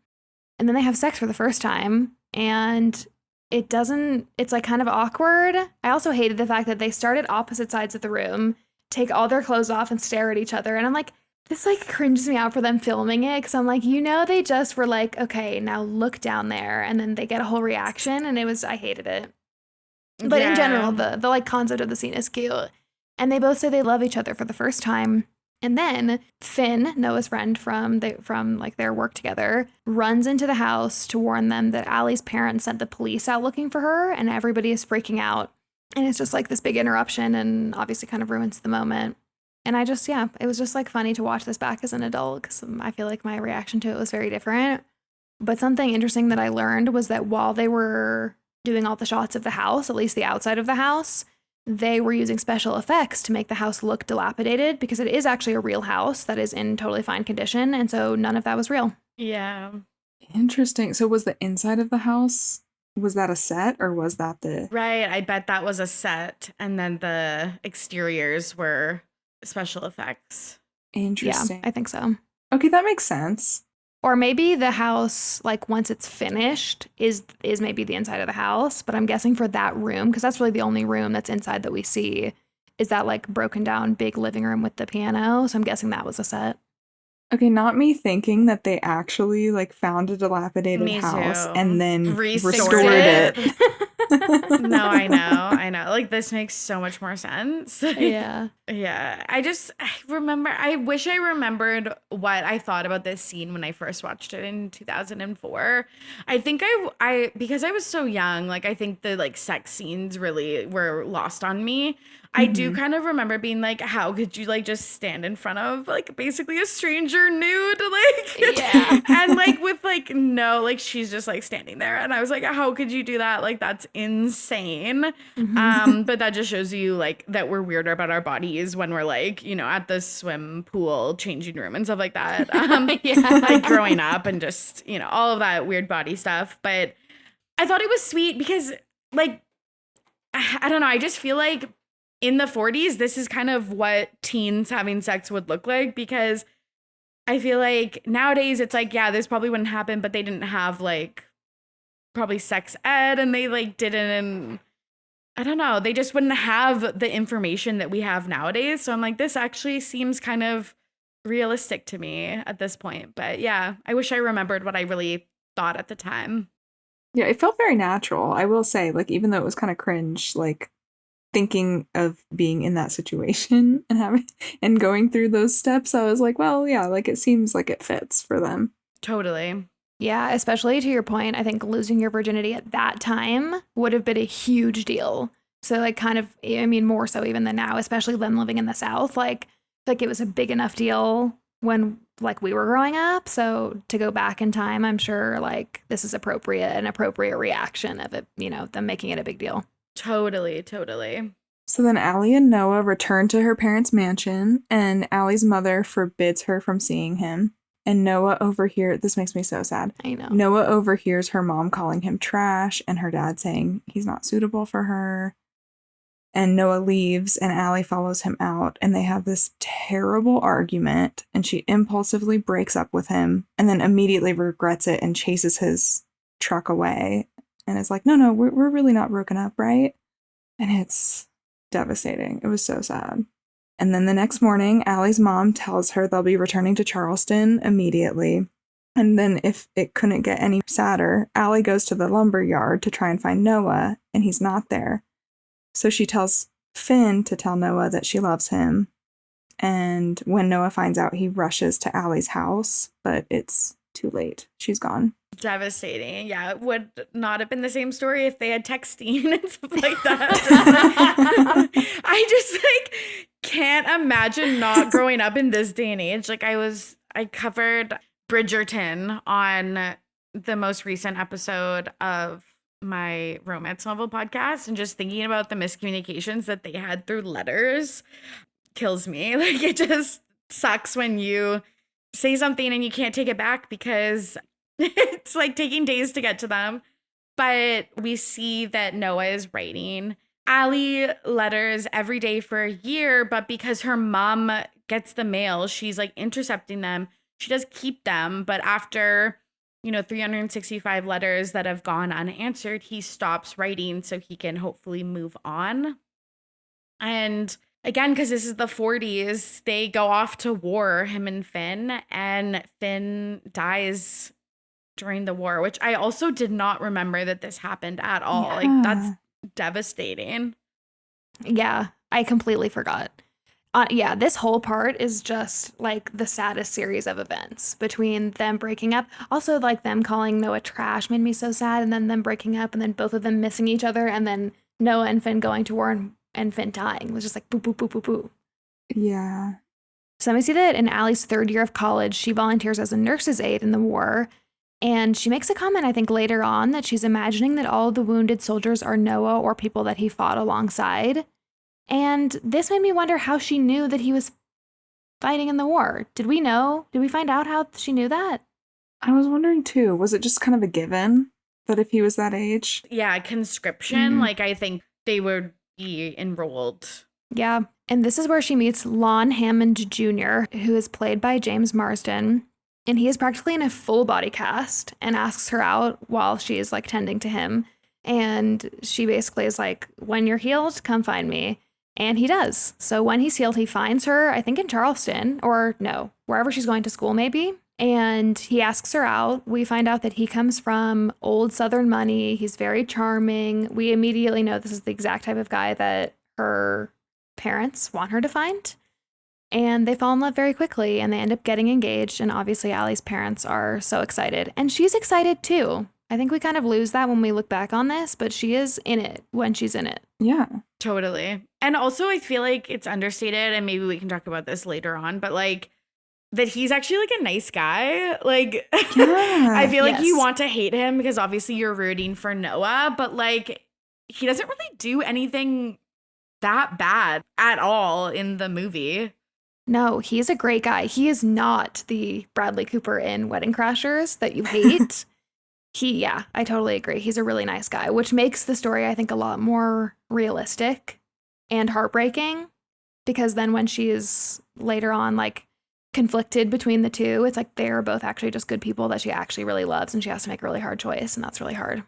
And then they have sex for the first time, and it's like kind of awkward. I also hated the fact that they start at opposite sides of the room, take all their clothes off, and stare at each other. And I'm like, this like cringes me out for them filming it, because I'm like, they just were like, okay, now look down there, and then they get a whole reaction, and I hated it. But in general, the like concept of the scene is cute. And they both say they love each other for the first time. And then Finn, Noah's friend from like their work together, runs into the house to warn them that Allie's parents sent the police out looking for her, and everybody is freaking out. And it's just like this big interruption, and obviously kind of ruins the moment. And it was just like funny to watch this back as an adult, because I feel like my reaction to it was very different. But something interesting that I learned was that while they were doing all the shots of the house, at least the outside of the house, they were using special effects to make the house look dilapidated, because it is actually a real house that is in totally fine condition. And so none of that was real. Yeah. Interesting. So was the inside of the house, was that a set or was that the... Right. I bet that was a set. And then the exteriors were special effects. Interesting. Yeah, I think so. Okay, that makes sense. Or maybe the house, like once it's finished, is maybe the inside of the house. But I'm guessing for that room, because that's really the only room that's inside that we see, is that like broken down big living room with the piano. So I'm guessing that was a set. Okay, not me thinking that they actually like found a dilapidated Me house too. and then Restored it. No, I know. Like, this makes so much more sense. Yeah. Yeah. I wish I remembered what I thought about this scene when I first watched it in 2004. I think I because I was so young, like, I think the like sex scenes really were lost on me. I do kind of remember being like, how could you like just stand in front of like basically a stranger nude? Like, Yeah. and like with like, no, like she's just like standing there. And I was like, how could you do that? Like, that's insane. But that just shows you like that we're weirder about our bodies when we're like, at the swim pool, changing room and stuff like that. Yeah. Like growing up and just, all of that weird body stuff. But I thought it was sweet because like, I don't know. I just feel like in the 40s, this is kind of what teens having sex would look like, because I feel like nowadays it's like, yeah, this probably wouldn't happen, but they didn't have like probably sex ed, and they like didn't, and I don't know, they just wouldn't have the information that we have nowadays. So I'm like, this actually seems kind of realistic to me at this point. But yeah, I wish I remembered what I really thought at the time. Yeah, it felt very natural, I will say. Like, even though it was kind of cringe, like thinking of being in that situation and having and going through those steps, I was like, well, yeah, like it seems like it fits for them. Totally. Yeah, especially to your point, I think losing your virginity at that time would have been a huge deal. So like kind of, I mean, more so even than now, especially them living in the South, like it was a big enough deal when like we were growing up. So to go back in time, I'm sure like this is an appropriate reaction of it, them making it a big deal. Totally. So then Allie and Noah return to her parents' mansion, and Allie's mother forbids her from seeing him. And Noah this makes me so sad. I know. Noah overhears her mom calling him trash and her dad saying he's not suitable for her. And Noah leaves and Allie follows him out, and they have this terrible argument, and she impulsively breaks up with him and then immediately regrets it and chases his truck away and is like, no, we're really not broken up, right? And it's devastating. It was so sad. And then the next morning, Allie's mom tells her they'll be returning to Charleston immediately. And then if it couldn't get any sadder, Allie goes to the lumber yard to try and find Noah, and he's not there. So she tells Finn to tell Noah that she loves him. And when Noah finds out, he rushes to Allie's house, but it's too late. She's gone. Devastating. Yeah, it would not have been the same story if they had texting and stuff like that. I just like can't imagine not growing up in this day and age. Like I covered Bridgerton on the most recent episode of my romance novel podcast, and just thinking about the miscommunications that they had through letters kills me. Like, it just sucks when you say something and you can't take it back because it's like taking days to get to them. But we see that Noah is writing Allie letters every day for a year, but because her mom gets the mail, she's like intercepting them. She does keep them, but after 365 letters that have gone unanswered, he stops writing so he can hopefully move on. And again, because this is the 40s, they go off to war, him and Finn dies during the war, which I also did not remember that this happened at all. Yeah. Like, that's devastating. Yeah, I completely forgot. Yeah, this whole part is just like the saddest series of events between them breaking up. Also, like them calling Noah trash made me so sad, and then them breaking up, and then both of them missing each other, and then Noah and Finn going to war and Finn dying. It was just like boo, boo, boo, boo, boo. Yeah. So we see that in Allie's third year of college, she volunteers as a nurse's aide in the war. And she makes a comment, I think, later on that she's imagining that all the wounded soldiers are Noah or people that he fought alongside. And this made me wonder how she knew that he was fighting in the war. Did we know? Did we find out how she knew that? I was wondering too, was it just kind of a given that if he was that age? Yeah, conscription. Like, I think they would be enrolled. Yeah. And this is where she meets Lon Hammond Jr., who is played by James Marsden. And he is practically in a full body cast and asks her out while she is like tending to him. And she basically is like, when you're healed, come find me. And he does. So when he's healed, he finds her, I think in Charleston, or no, wherever she's going to school maybe. And he asks her out. We find out that he comes from old Southern money. He's very charming. We immediately know this is the exact type of guy that her parents want her to find. And they fall in love very quickly, and they end up getting engaged. And obviously, Allie's parents are so excited. And she's excited too. I think we kind of lose that when we look back on this, but she is in it when she's in it. Yeah. Totally. And also, I feel like it's understated, and maybe we can talk about this later on, but like that he's actually like a nice guy. Like, Yeah. I feel like Yes. you want to hate him because obviously you're rooting for Noah, but like he doesn't really do anything that bad at all in the movie. No, he's a great guy. He is not the Bradley Cooper in Wedding Crashers that you hate. Yeah, I totally agree. He's a really nice guy, which makes the story, I think, a lot more realistic and heartbreaking, because then when she is later on, like, conflicted between the two, it's like they're both actually just good people that she actually really loves, and she has to make a really hard choice, and that's really hard.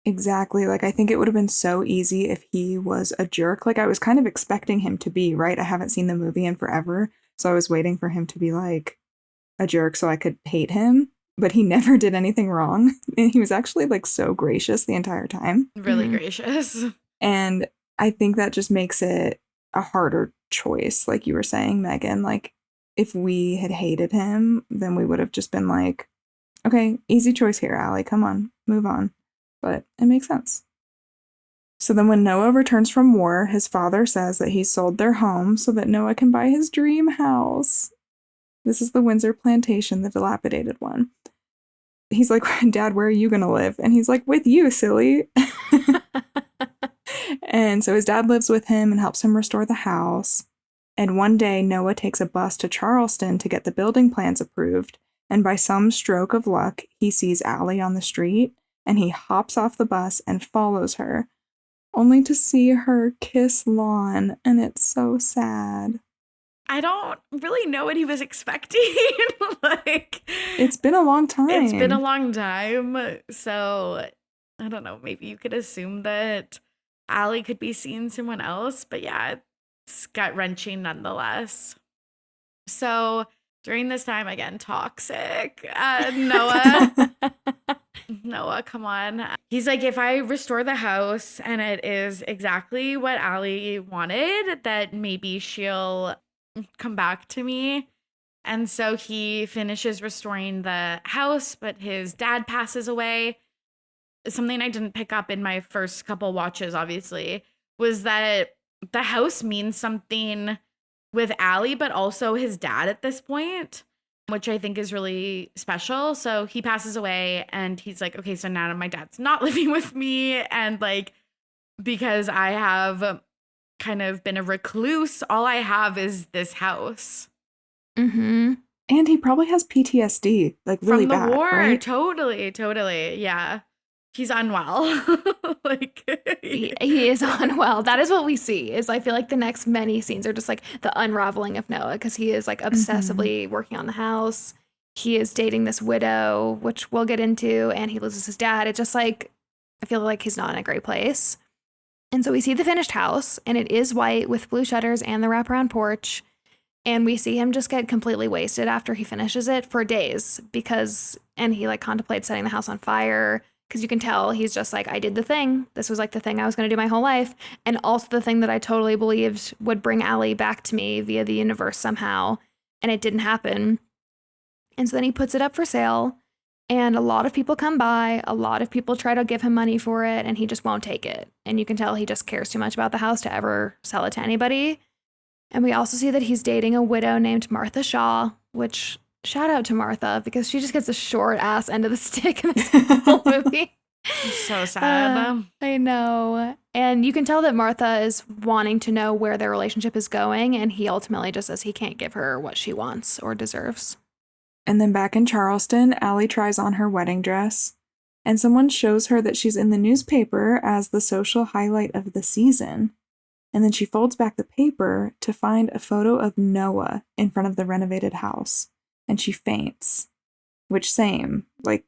Exactly. Like, I think it would have been so easy if he was a jerk. Like, I was kind of expecting him to be, right? I haven't seen the movie in forever, so I was waiting for him to be, like, a jerk so I could hate him. But he never did anything wrong. And he was actually, like, so gracious the entire time. Really gracious. And I think that just makes it a harder choice, like you were saying, Megan. Like, if we had hated him, then we would have just been like, okay, easy choice here, Allie. Come on, move on. But it makes sense. So then when Noah returns from war, his father says that he sold their home so that Noah can buy his dream house. This is the Windsor plantation, the dilapidated one. He's like, Dad, where are you going to live? And he's like, with you, silly. And so his dad lives with him and helps him restore the house. And one day, Noah takes a bus to Charleston to get the building plans approved. And by some stroke of luck, he sees Allie on the street. And he hops off the bus and follows her, only to see her kiss Lon, and it's so sad. I don't really know what he was expecting. Like, it's been a long time. It's been a long time. So I don't know. Maybe you could assume that Allie could be seeing someone else. But yeah, it's gut-wrenching nonetheless. So during this time, again, toxic. Noah, come on. He's like, if I restore the house and it is exactly what Allie wanted, that maybe she'll come back to me. And so he finishes restoring the house, but his dad passes away. Something I didn't pick up in my first couple watches, obviously, was that the house means something with Allie, but also his dad at this point, which I think is really special. So he passes away and he's like, okay, so now my dad's not living with me. And like, because I have kind of been a recluse, all I have is this house. Mm-hmm. And he probably has PTSD, like really From the bad, war. right? Totally. Yeah. He's unwell. Like he is unwell. That is what we see. Is I feel like the next many scenes are just like the unraveling of Noah, because he is like obsessively working on the house. He is dating this widow, which we'll get into, and he loses his dad. It's just like, I feel like he's not in a great place. And so we see the finished house, and it is white with blue shutters and the wraparound porch. And we see him just get completely wasted after he finishes it for days and he like contemplates setting the house on fire. Because you can tell he's just like, I did the thing. This was like the thing I was going to do my whole life. And also the thing that I totally believed would bring Allie back to me via the universe somehow. And it didn't happen. And so then he puts it up for sale. And a lot of people come by. A lot of people try to give him money for it. And he just won't take it. And you can tell he just cares too much about the house to ever sell it to anybody. And we also see that he's dating a widow named Martha Shaw, which... shout out to Martha, because she just gets a short ass end of the stick in this whole movie. So sad. I know. And you can tell that Martha is wanting to know where their relationship is going, and he ultimately just says he can't give her what she wants or deserves. And then back in Charleston, Allie tries on her wedding dress, and someone shows her that she's in the newspaper as the social highlight of the season. And then she folds back the paper to find a photo of Noah in front of the renovated house. And she faints, which same, I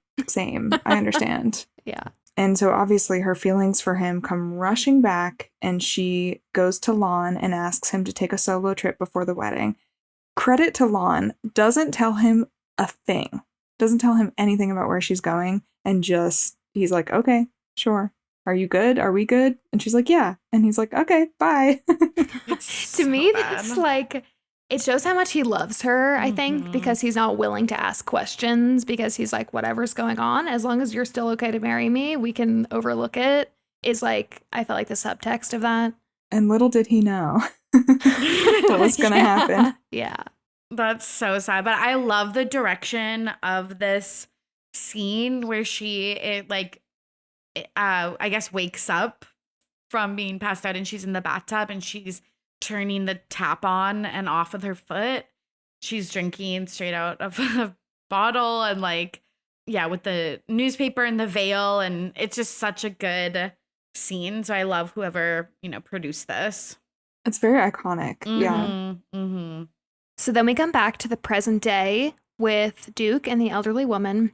understand. Yeah. And so obviously her feelings for him come rushing back, and she goes to Lon and asks him to take a solo trip before the wedding. Credit to Lon, doesn't tell him a thing, doesn't tell him anything about where she's going, and just, he's like, okay, sure. Are you good? Are we good? And she's like, yeah. And he's like, okay, bye. To me, that's like... it shows how much he loves her, I think, because he's not willing to ask questions, because he's like, whatever's going on, as long as you're still okay to marry me, we can overlook it, is like, I felt like the subtext of that. And little did he know what was going to happen. Yeah. That's so sad. But I love the direction of this scene where she, I guess, wakes up from being passed out and she's in the bathtub and she's turning the tap on and off with her foot. She's drinking straight out of a bottle and with the newspaper and the veil. And it's just such a good scene. So I love whoever, produced this. It's very iconic. Mm-hmm, yeah. Mm-hmm. So then we come back to the present day with Duke and the elderly woman.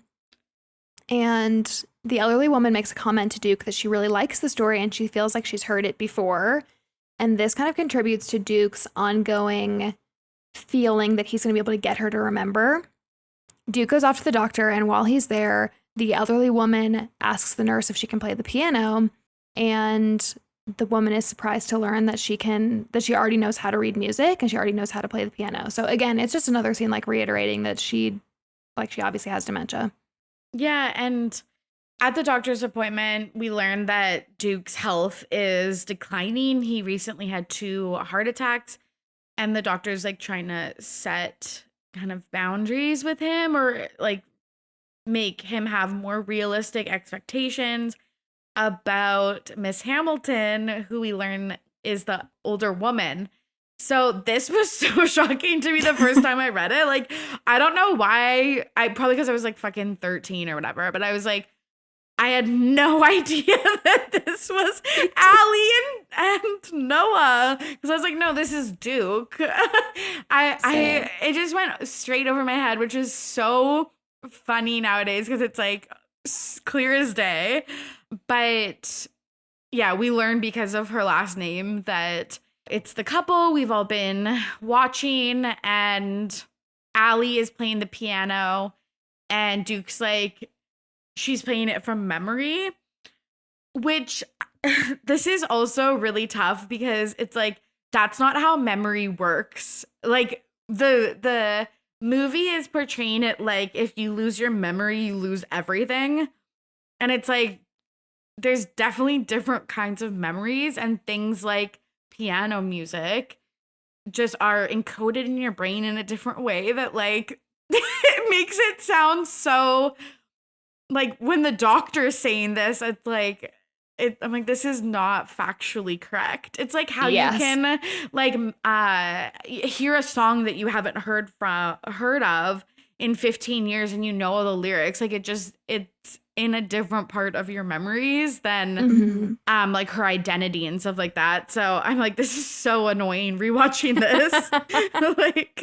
And the elderly woman makes a comment to Duke that she really likes the story and she feels like she's heard it before. And this kind of contributes to Duke's ongoing feeling that he's going to be able to get her to remember. Duke goes off to the doctor, and while he's there, the elderly woman asks the nurse if she can play the piano, and the woman is surprised to learn that she already knows how to read music and she already knows how to play the piano. So again, it's just another scene reiterating that she obviously has dementia. Yeah, and at the doctor's appointment, we learned that Duke's health is declining. He recently had 2 heart attacks, and the doctor's trying to set kind of boundaries with him or make him have more realistic expectations about Miss Hamilton, who we learn is the older woman. So this was so shocking to me the first time I read it. I don't know why. Probably because I was fucking 13 or whatever, but I was I had no idea that this was Allie and Noah. Because I was no, this is Duke. It just went straight over my head, which is so funny nowadays because it's clear as day. But we learned because of her last name that it's the couple we've all been watching, and Allie is playing the piano and Duke's like, she's playing it from memory, which this is also really tough because it's like, that's not how memory works. Like the movie is portraying it like if you lose your memory, you lose everything. And it's like, there's definitely different kinds of memories, and things like piano music just are encoded in your brain in a different way that like it makes it sound so like when the doctor is saying this, it's like I'm like, this is not factually correct. It's like how Yes. you can like hear a song that you haven't heard of in 15 years and you know all the lyrics. Like it's in a different part of your memories than like her identity and stuff like that. So I'm like, this is so annoying rewatching this. Like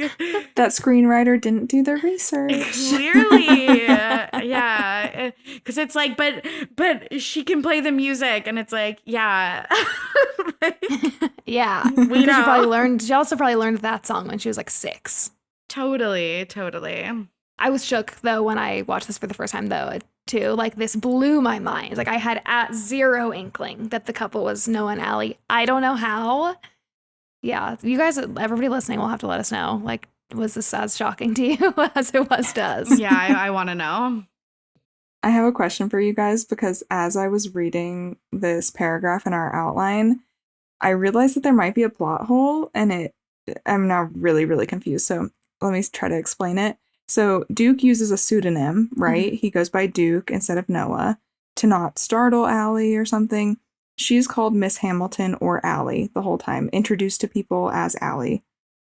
That screenwriter didn't do their research. clearly, yeah, because it's like, but she can play the music, and it's like, yeah, like, Yeah. we know. She also probably learned that song when she was like 6. Totally. I was shook though when I watched this for the first time though too. Like this blew my mind. Like I had at zero inkling that the couple was Noah and Allie. I don't know how. Yeah, you guys, everybody listening will have to let us know. Like, was this as shocking to you as it was to us? Yeah, I want to know. I have a question for you guys because as I was reading this paragraph in our outline, I realized that there might be a plot hole, and I'm now really, really confused. So let me try to explain it. So Duke uses a pseudonym, right? He goes by Duke instead of Noah to not startle Allie or something. She's called Miss Hamilton or Allie the whole time, introduced to people as Allie,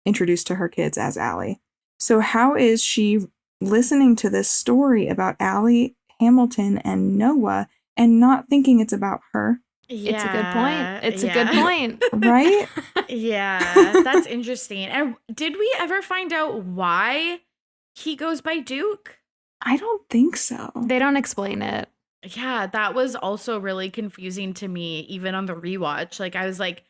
introduced to her kids as Allie. So how is she listening to this story about Allie Hamilton and Noah and not thinking it's about her? Yeah, It's a good point. It's a good point. Right? Yeah, that's interesting. And did we ever find out why he goes by Duke? I don't think so. They don't explain it. Yeah, that was also really confusing to me, even on the rewatch. Like, I was like,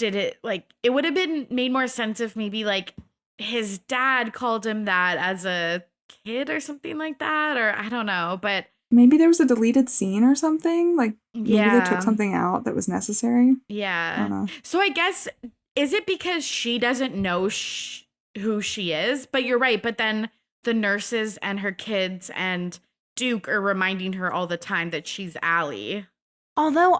it would have been made more sense if maybe like his dad called him that as a kid or something like that, or I don't know, but maybe there was a deleted scene or something. Like maybe they yeah. took something out that was necessary. I Yeah. don't know. So I guess, is it because she doesn't know who she is? But you're right. But then the nurses and her kids and Duke are reminding her all the time that she's Allie. Although,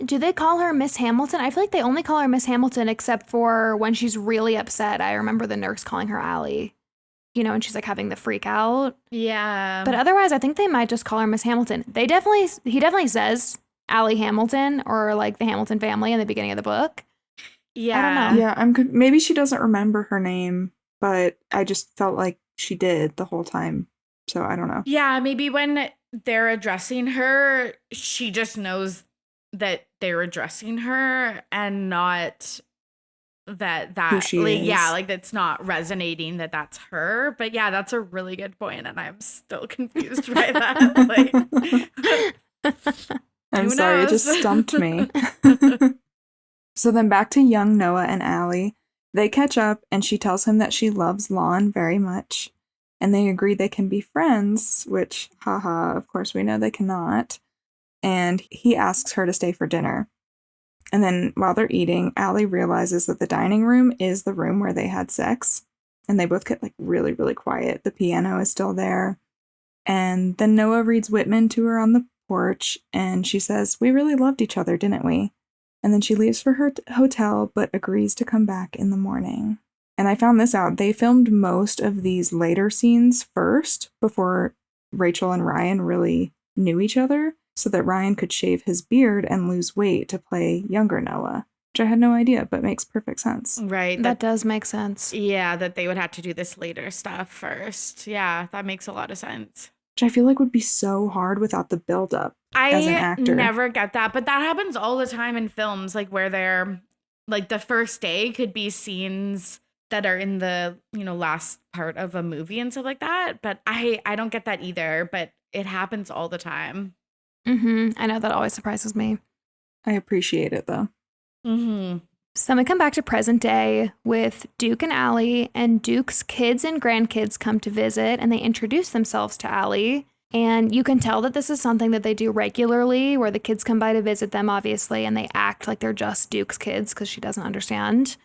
do they call her Miss Hamilton? I feel like they only call her Miss Hamilton except for when she's really upset. I remember the nurse calling her Allie, and she's like having the freak out. Yeah. But otherwise, I think they might just call her Miss Hamilton. He definitely says Allie Hamilton or like the Hamilton family in the beginning of the book. Yeah. I don't know. Yeah, maybe she doesn't remember her name, but I just felt like she did the whole time. So I don't know. Yeah, maybe when they're addressing her, she just knows that they're addressing her and not that Who she like, is. yeah, like that's not resonating that that's her. But yeah, that's a really good point, and I'm still confused by that. Like, I'm who sorry, it just knows? stumped me. So then back to young Noah and Allie. They catch up and she tells him that she loves Lon very much. And they agree they can be friends, which, haha, of course we know they cannot. And he asks her to stay for dinner. And then while they're eating, Allie realizes that the dining room is the room where they had sex. And they both get like really, really quiet. The piano is still there. And then Noah reads Whitman to her on the porch. And she says, "We really loved each other, didn't we?" And then she leaves for her hotel, but agrees to come back in the morning. And I found this out. They filmed most of these later scenes first before Rachel and Ryan really knew each other, so that Ryan could shave his beard and lose weight to play younger Noah, which I had no idea, but makes perfect sense. Right. That does make sense. Yeah, that they would have to do this later stuff first. Yeah, that makes a lot of sense. Which I feel like would be so hard without the buildup as an I actor. never get that, but that happens all the time in films, like where they're like the first day could be scenes that are in the last part of a movie and stuff like that. But I don't get that either. But it happens all the time. I know that always surprises me. I appreciate it, though. Mm-hmm. So we come back to present day with Duke and Allie, and Duke's kids and grandkids come to visit, and they introduce themselves to Allie. And you can tell that this is something that they do regularly, where the kids come by to visit them, obviously, and they act like they're just Duke's kids because she doesn't understand.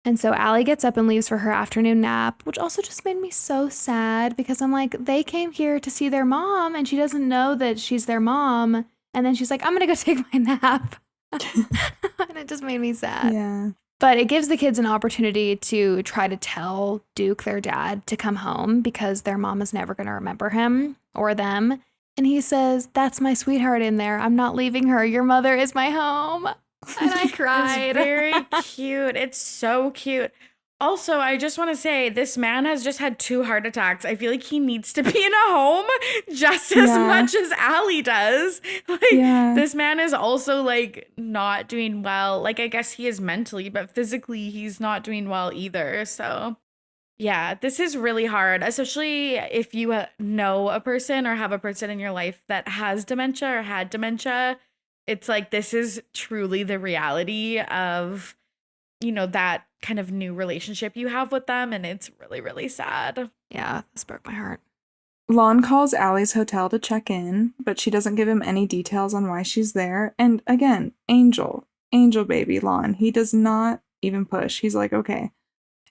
And so Allie gets up and leaves for her afternoon nap, which also just made me so sad because I'm like, they came here to see their mom, and she doesn't know that she's their mom. And then she's like, I'm going to go take my nap. And it just made me sad. Yeah. But it gives the kids an opportunity to try to tell Duke, their dad, to come home because their mom is never going to remember him or them. And he says, that's my sweetheart in there. I'm not leaving her. Your mother is my home. And I cried. It's very cute. It's so cute. Also, I just want to say this man has just had 2 heart attacks. I feel like he needs to be in a home just as much as Allie does. Like, this man is also like not doing well. Like, I guess he is mentally, but physically he's not doing well either. So yeah, this is really hard, especially if you know a person or have a person in your life that has dementia or had dementia. It's like, this is truly the reality of, you know, that kind of new relationship you have with them. And it's really, really sad. Yeah, this broke my heart. Lon calls Allie's hotel to check in, but she doesn't give him any details on why she's there. And again, Angel baby Lon, he does not even push. He's like, okay.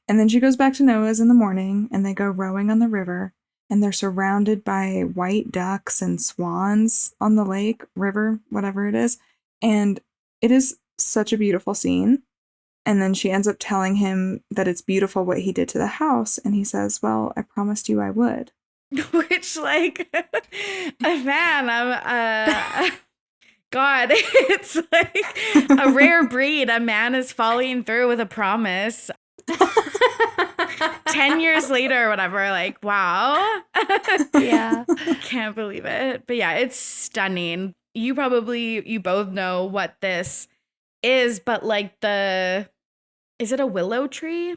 And then she goes back to Noah's in the morning, and they go rowing on the river, and they're surrounded by white ducks and swans on the lake, river, whatever it is. And it is such a beautiful scene. And then she ends up telling him that it's beautiful what he did to the house. And he says, well, I promised you I would. Which, like, man, God, it's like a rare breed. A man is following through with a promise. 10 years later or whatever, like, wow. Yeah. Can't believe it. But yeah, it's stunning. You both know what this is, but like is it a willow tree?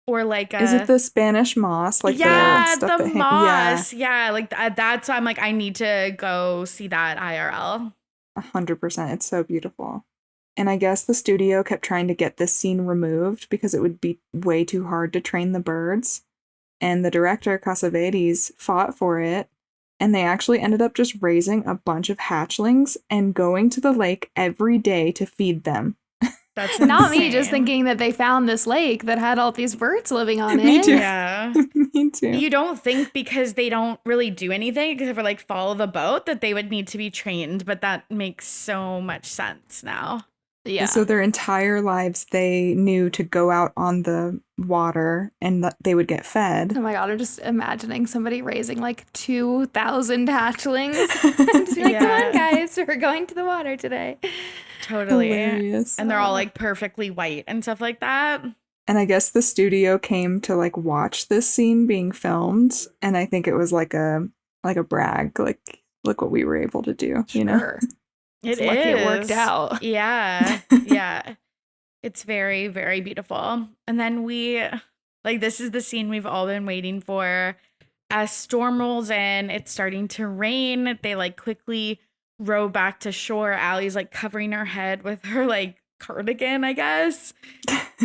Or like is it the Spanish moss? Like the moss. Yeah, like that's, I'm like, I need to go see that IRL. 100%. It's so beautiful. And I guess the studio kept trying to get this scene removed because it would be way too hard to train the birds. And the director, Cassavetes, fought for it. And they actually ended up just raising a bunch of hatchlings and going to the lake every day to feed them. That's not me just thinking that they found this lake that had all these birds living on it. Me too. Yeah. Me too. You don't think because they don't really do anything except for like follow the boat that they would need to be trained, but that makes so much sense now. Yeah. And so their entire lives they knew to go out on the water and they would get fed. Oh my God, I'm just imagining somebody raising like 2,000 hatchlings. Just be like, come on, guys, we're going to the water today. Totally. Hilarious. And they're all like perfectly white and stuff like that. And I guess the studio came to like watch this scene being filmed. And I think it was like a brag, like, look what we were able to do, you know? It's lucky it worked out. Yeah. Yeah. It's very, very beautiful. And then this is the scene we've all been waiting for. As storm rolls in, it's starting to rain. They like quickly row back to shore. Allie's like covering her head with her like cardigan, I guess.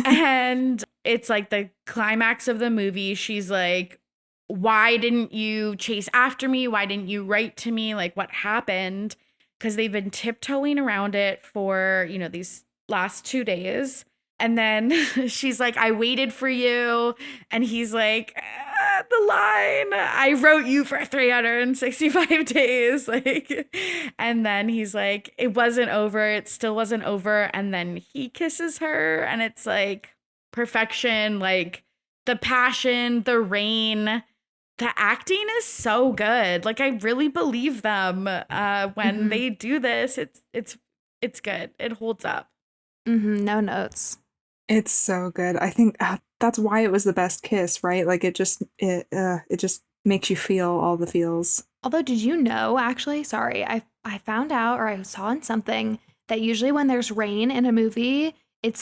And it's like the climax of the movie. She's like, why didn't you chase after me? Why didn't you write to me? Like, what happened? Because they've been tiptoeing around it for, you know, these last 2 days. And then she's like, I waited for you. And he's like, the line, I wrote you for 365 days. Like, and then he's like, it wasn't over. It still wasn't over. And then he kisses her. And it's like perfection, like the passion, the rain. The acting is so good. Like, I really believe them when they do this. It's good. It holds up. No notes. It's so good. I think that's why it was the best kiss, right? Like it just makes you feel all the feels. Although, did you know, actually, sorry, I found out, or I saw in something, that usually when there's rain in a movie,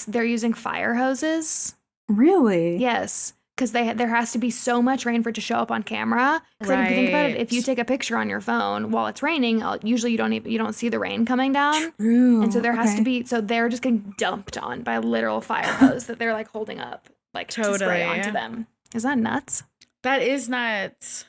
they're using fire hoses. Really? Yes. because there has to be so much rain for it to show up on camera. Because if you think about it, if you Right. take a picture on your phone while it's raining, usually you don't see the rain coming down. True. And so there has to Okay. be, so they're just getting dumped on by a literal fire hose that they're like holding up, like to spray Totally. onto them. Is that nuts? That is nuts.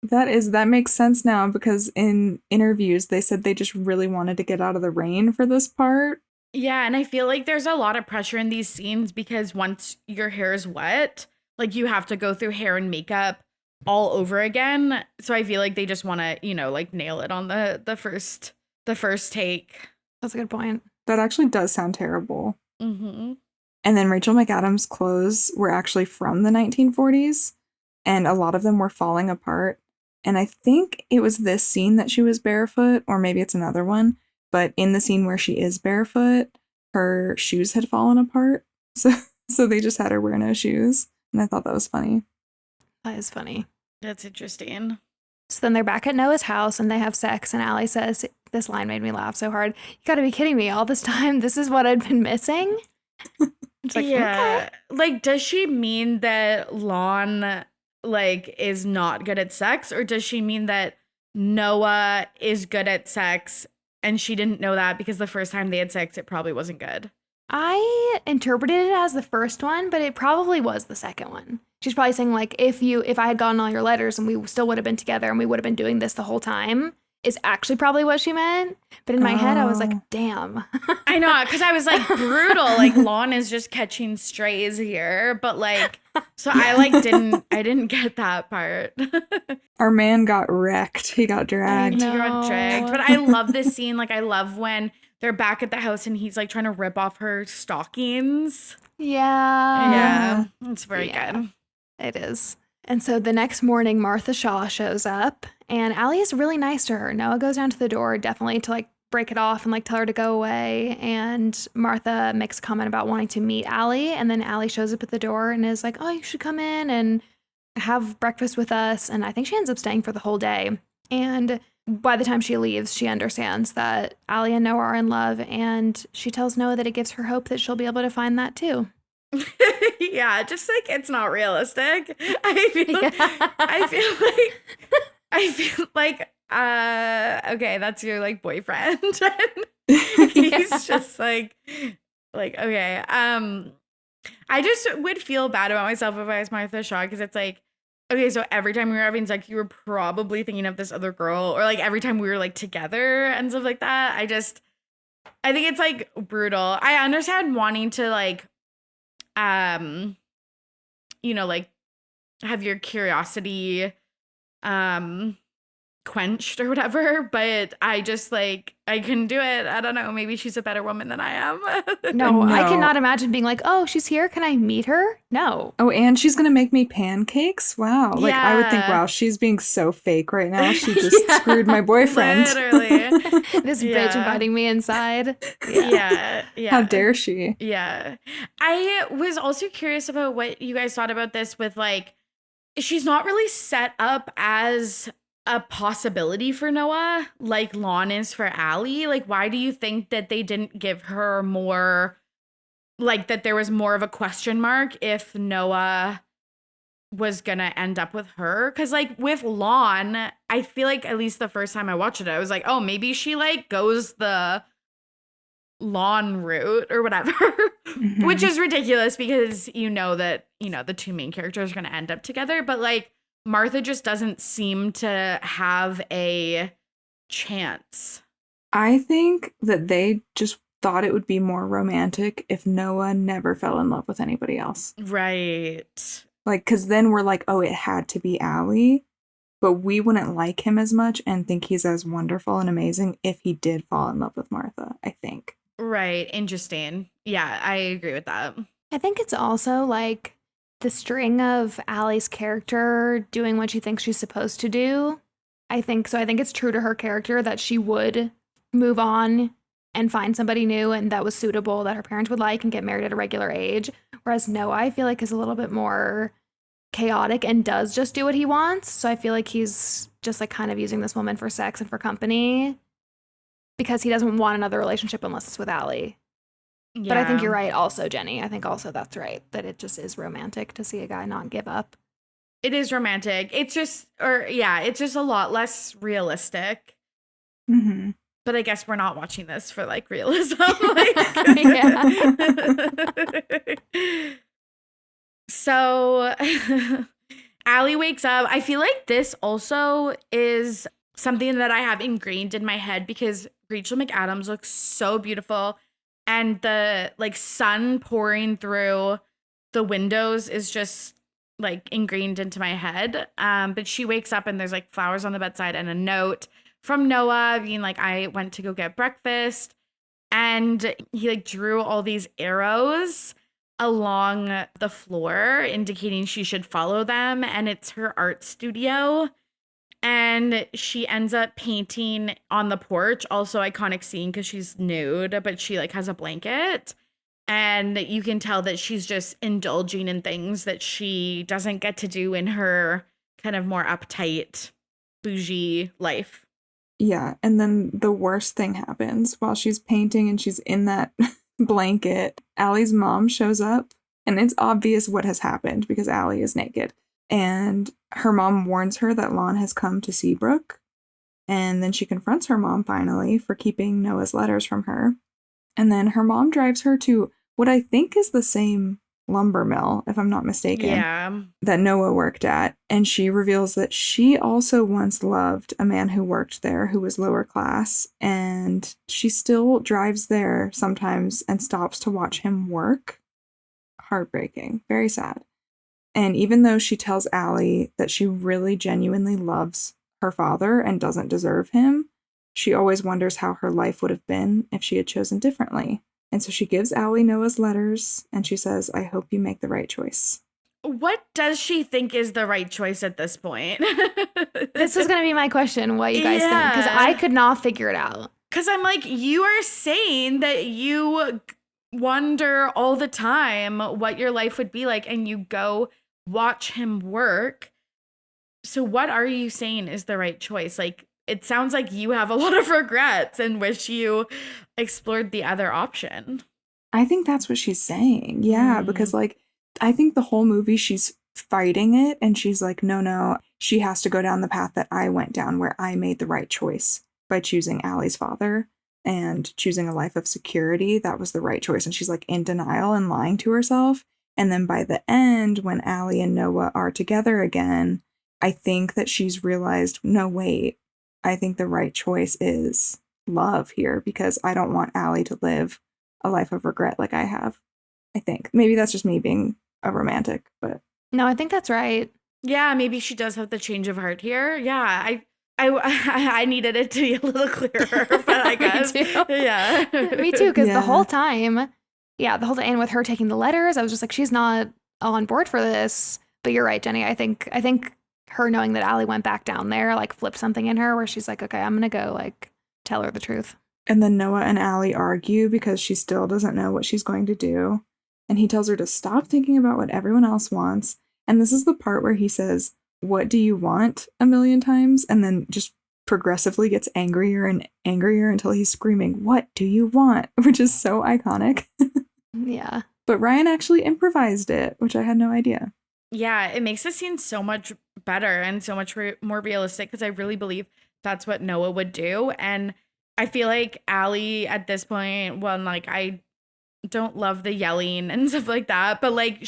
That makes sense now because in interviews they said they just really wanted to get out of the rain for this part. Yeah, and I feel like there's a lot of pressure in these scenes because once your hair is wet, like you have to go through hair and makeup all over again. So I feel like they just want to, like nail it on the first take. That's a good point. That actually does sound terrible. Mm-hmm. And then Rachel McAdams' clothes were actually from the 1940s, and a lot of them were falling apart. And I think it was this scene that she was barefoot, or maybe it's another one. But in the scene where she is barefoot, her shoes had fallen apart. So they just had her wear no shoes. And I thought that was funny. That is funny. That's interesting. So then they're back at Noah's house and they have sex. And Allie says, this line made me laugh so hard. You got to be kidding me. All this time, this is what I'd been missing. It's like, Yeah. okay. Like, does she mean that Lon, like, is not good at sex? Or does she mean that Noah is good at sex and she didn't know that because the first time they had sex, it probably wasn't good? I interpreted it as the first one, but it probably was the second one. She's probably saying, like, if I had gotten all your letters and we still would have been together and we would have been doing this the whole time, is actually probably what she meant. But in my head, I was like, damn. I know, because I was like, brutal. Like, Lon is just catching strays here. But like, so I didn't get that part. Our man got wrecked. He got dragged. know. He got dragged. But I love this scene. Like, I love when they're back at the house and he's like trying to rip off her stockings. Yeah. Yeah, it's very Yeah. good. It is. And so the next morning, Martha Shaw shows up, and Allie is really nice to her. Noah goes down to the door, definitely to like break it off and like tell her to go away. And Martha makes a comment about wanting to meet Allie, and then Allie shows up at the door and is like, "Oh, you should come in and have breakfast with us." And I think she ends up staying for the whole day. And by the time she leaves, she understands that Allie and Noah are in love, and she tells Noah that it gives her hope that she'll be able to find that too. Yeah, just like it's not realistic. I feel like okay, that's your like boyfriend. He's just like okay. I just would feel bad about myself if I was Martha Shaw because it's like, okay, so every time we were having sex, you were probably thinking of this other girl, or like every time we were like together and stuff like that. I think it's like brutal. I understand wanting to like like have your curiosity quenched or whatever, but I just like I couldn't do it. I don't know, maybe she's a better woman than I am. No, I No. cannot imagine being like, "Oh, she's here. Can I meet her?" No. Oh, and she's gonna make me pancakes? Wow. Like, I would think, Yeah. wow, she's being so fake right now. She just screwed my boyfriend. Literally. This bitch Yeah. inviting me inside. Yeah. How dare she? Yeah. I was also curious about what you guys thought about this with like, she's not really set up as a possibility for Noah like Lon is for Allie. Like, why do you think that they didn't give her more, like that there was more of a question mark if Noah was gonna end up with her? Because like with Lon, I feel like at least the first time I watched it, I was like, oh, maybe she like goes the Lon route or whatever. Mhm. Which is ridiculous because that the two main characters are going to end up together, but like Martha just doesn't seem to have a chance. I think that they just thought it would be more romantic if Noah never fell in love with anybody else. Right. Like, because then we're like, oh, it had to be Allie. But we wouldn't like him as much and think he's as wonderful and amazing if he did fall in love with Martha, I think. Right. Interesting. Yeah, I agree with that. I think it's also like the string of Allie's character doing what she thinks she's supposed to do. I think it's true to her character that she would move on and find somebody new and that was suitable, that her parents would like, and get married at a regular age. Whereas Noah, I feel like, is a little bit more chaotic and does just do what he wants. So I feel like he's just like kind of using this woman for sex and for company because he doesn't want another relationship unless it's with Allie. But I think you're Yeah. right also, Jenny. I think also that's right, that it just is romantic to see a guy not give up. It is romantic. It's just it's just a lot less realistic. Mm-hmm. But I guess we're not watching this for like realism. Yeah. So Allie wakes up. I feel like this also is something that I have ingrained in my head because Rachel McAdams looks so beautiful, and the like sun pouring through the windows is just like ingrained into my head. But she wakes up and there's like flowers on the bedside and a note from Noah being like, I went to go get breakfast. And he like drew all these arrows along the floor, indicating she should follow them. And it's her art studio. And she ends up painting on the porch. Also iconic scene because she's nude, but she like has a blanket. And you can tell that she's just indulging in things that she doesn't get to do in her kind of more uptight, bougie life. Yeah, and then the worst thing happens while she's painting and she's in that blanket. Allie's mom shows up, and it's obvious what has happened because Allie is naked. And her mom warns her that Lon has come to see Brooke. And then she confronts her mom finally for keeping Noah's letters from her. And then her mom drives her to what I think is the same lumber mill, if I'm not mistaken, Yeah. that Noah worked at. And she reveals that she also once loved a man who worked there who was lower class. And she still drives there sometimes and stops to watch him work. Heartbreaking. Very sad. And even though she tells Allie that she really genuinely loves her father and doesn't deserve him, she always wonders how her life would have been if she had chosen differently. And so she gives Allie Noah's letters and she says, I hope you make the right choice. What does she think is the right choice at this point? This was going to be my question, what you guys think, because I could not figure it out. Because I'm like, you are saying that you wonder all the time what your life would be like and you go watch him work. So what are you saying is the right choice? Like, it sounds like you have a lot of regrets and wish you explored the other option. I think that's what she's saying. Yeah, because like, I think the whole movie she's fighting it and she's like, no, she has to go down the path that I went down where I made the right choice by choosing Allie's father and choosing a life of security. That was the right choice. And she's like in denial and lying to herself. And then by the end, when Allie and Noah are together again, I think that she's realized, no, wait, I think the right choice is love here because I don't want Allie to live a life of regret like I have. I think. Maybe that's just me being a romantic, but. No, I think that's right. Yeah, maybe she does have the change of heart here. Yeah, I needed it to be a little clearer, but I guess. Me too. Yeah. Me too, because Yeah. the whole time, and with her taking the letters, I was just like, she's not on board for this. But you're right, Jenny. I think her knowing that Allie went back down there, like, flipped something in her where she's like, okay, I'm going to go, like, tell her the truth. And then Noah and Allie argue because she still doesn't know what she's going to do. And he tells her to stop thinking about what everyone else wants. And this is the part where he says, what do you want, a million times? And then just progressively gets angrier and angrier until he's screaming, what do you want? Which is so iconic. Yeah. But Ryan actually improvised it, which I had no idea. Yeah, it makes the scene so much better and so much more realistic because I really believe that's what Noah would do. And I feel like Allie at this point, well, like, I don't love the yelling and stuff like that, but like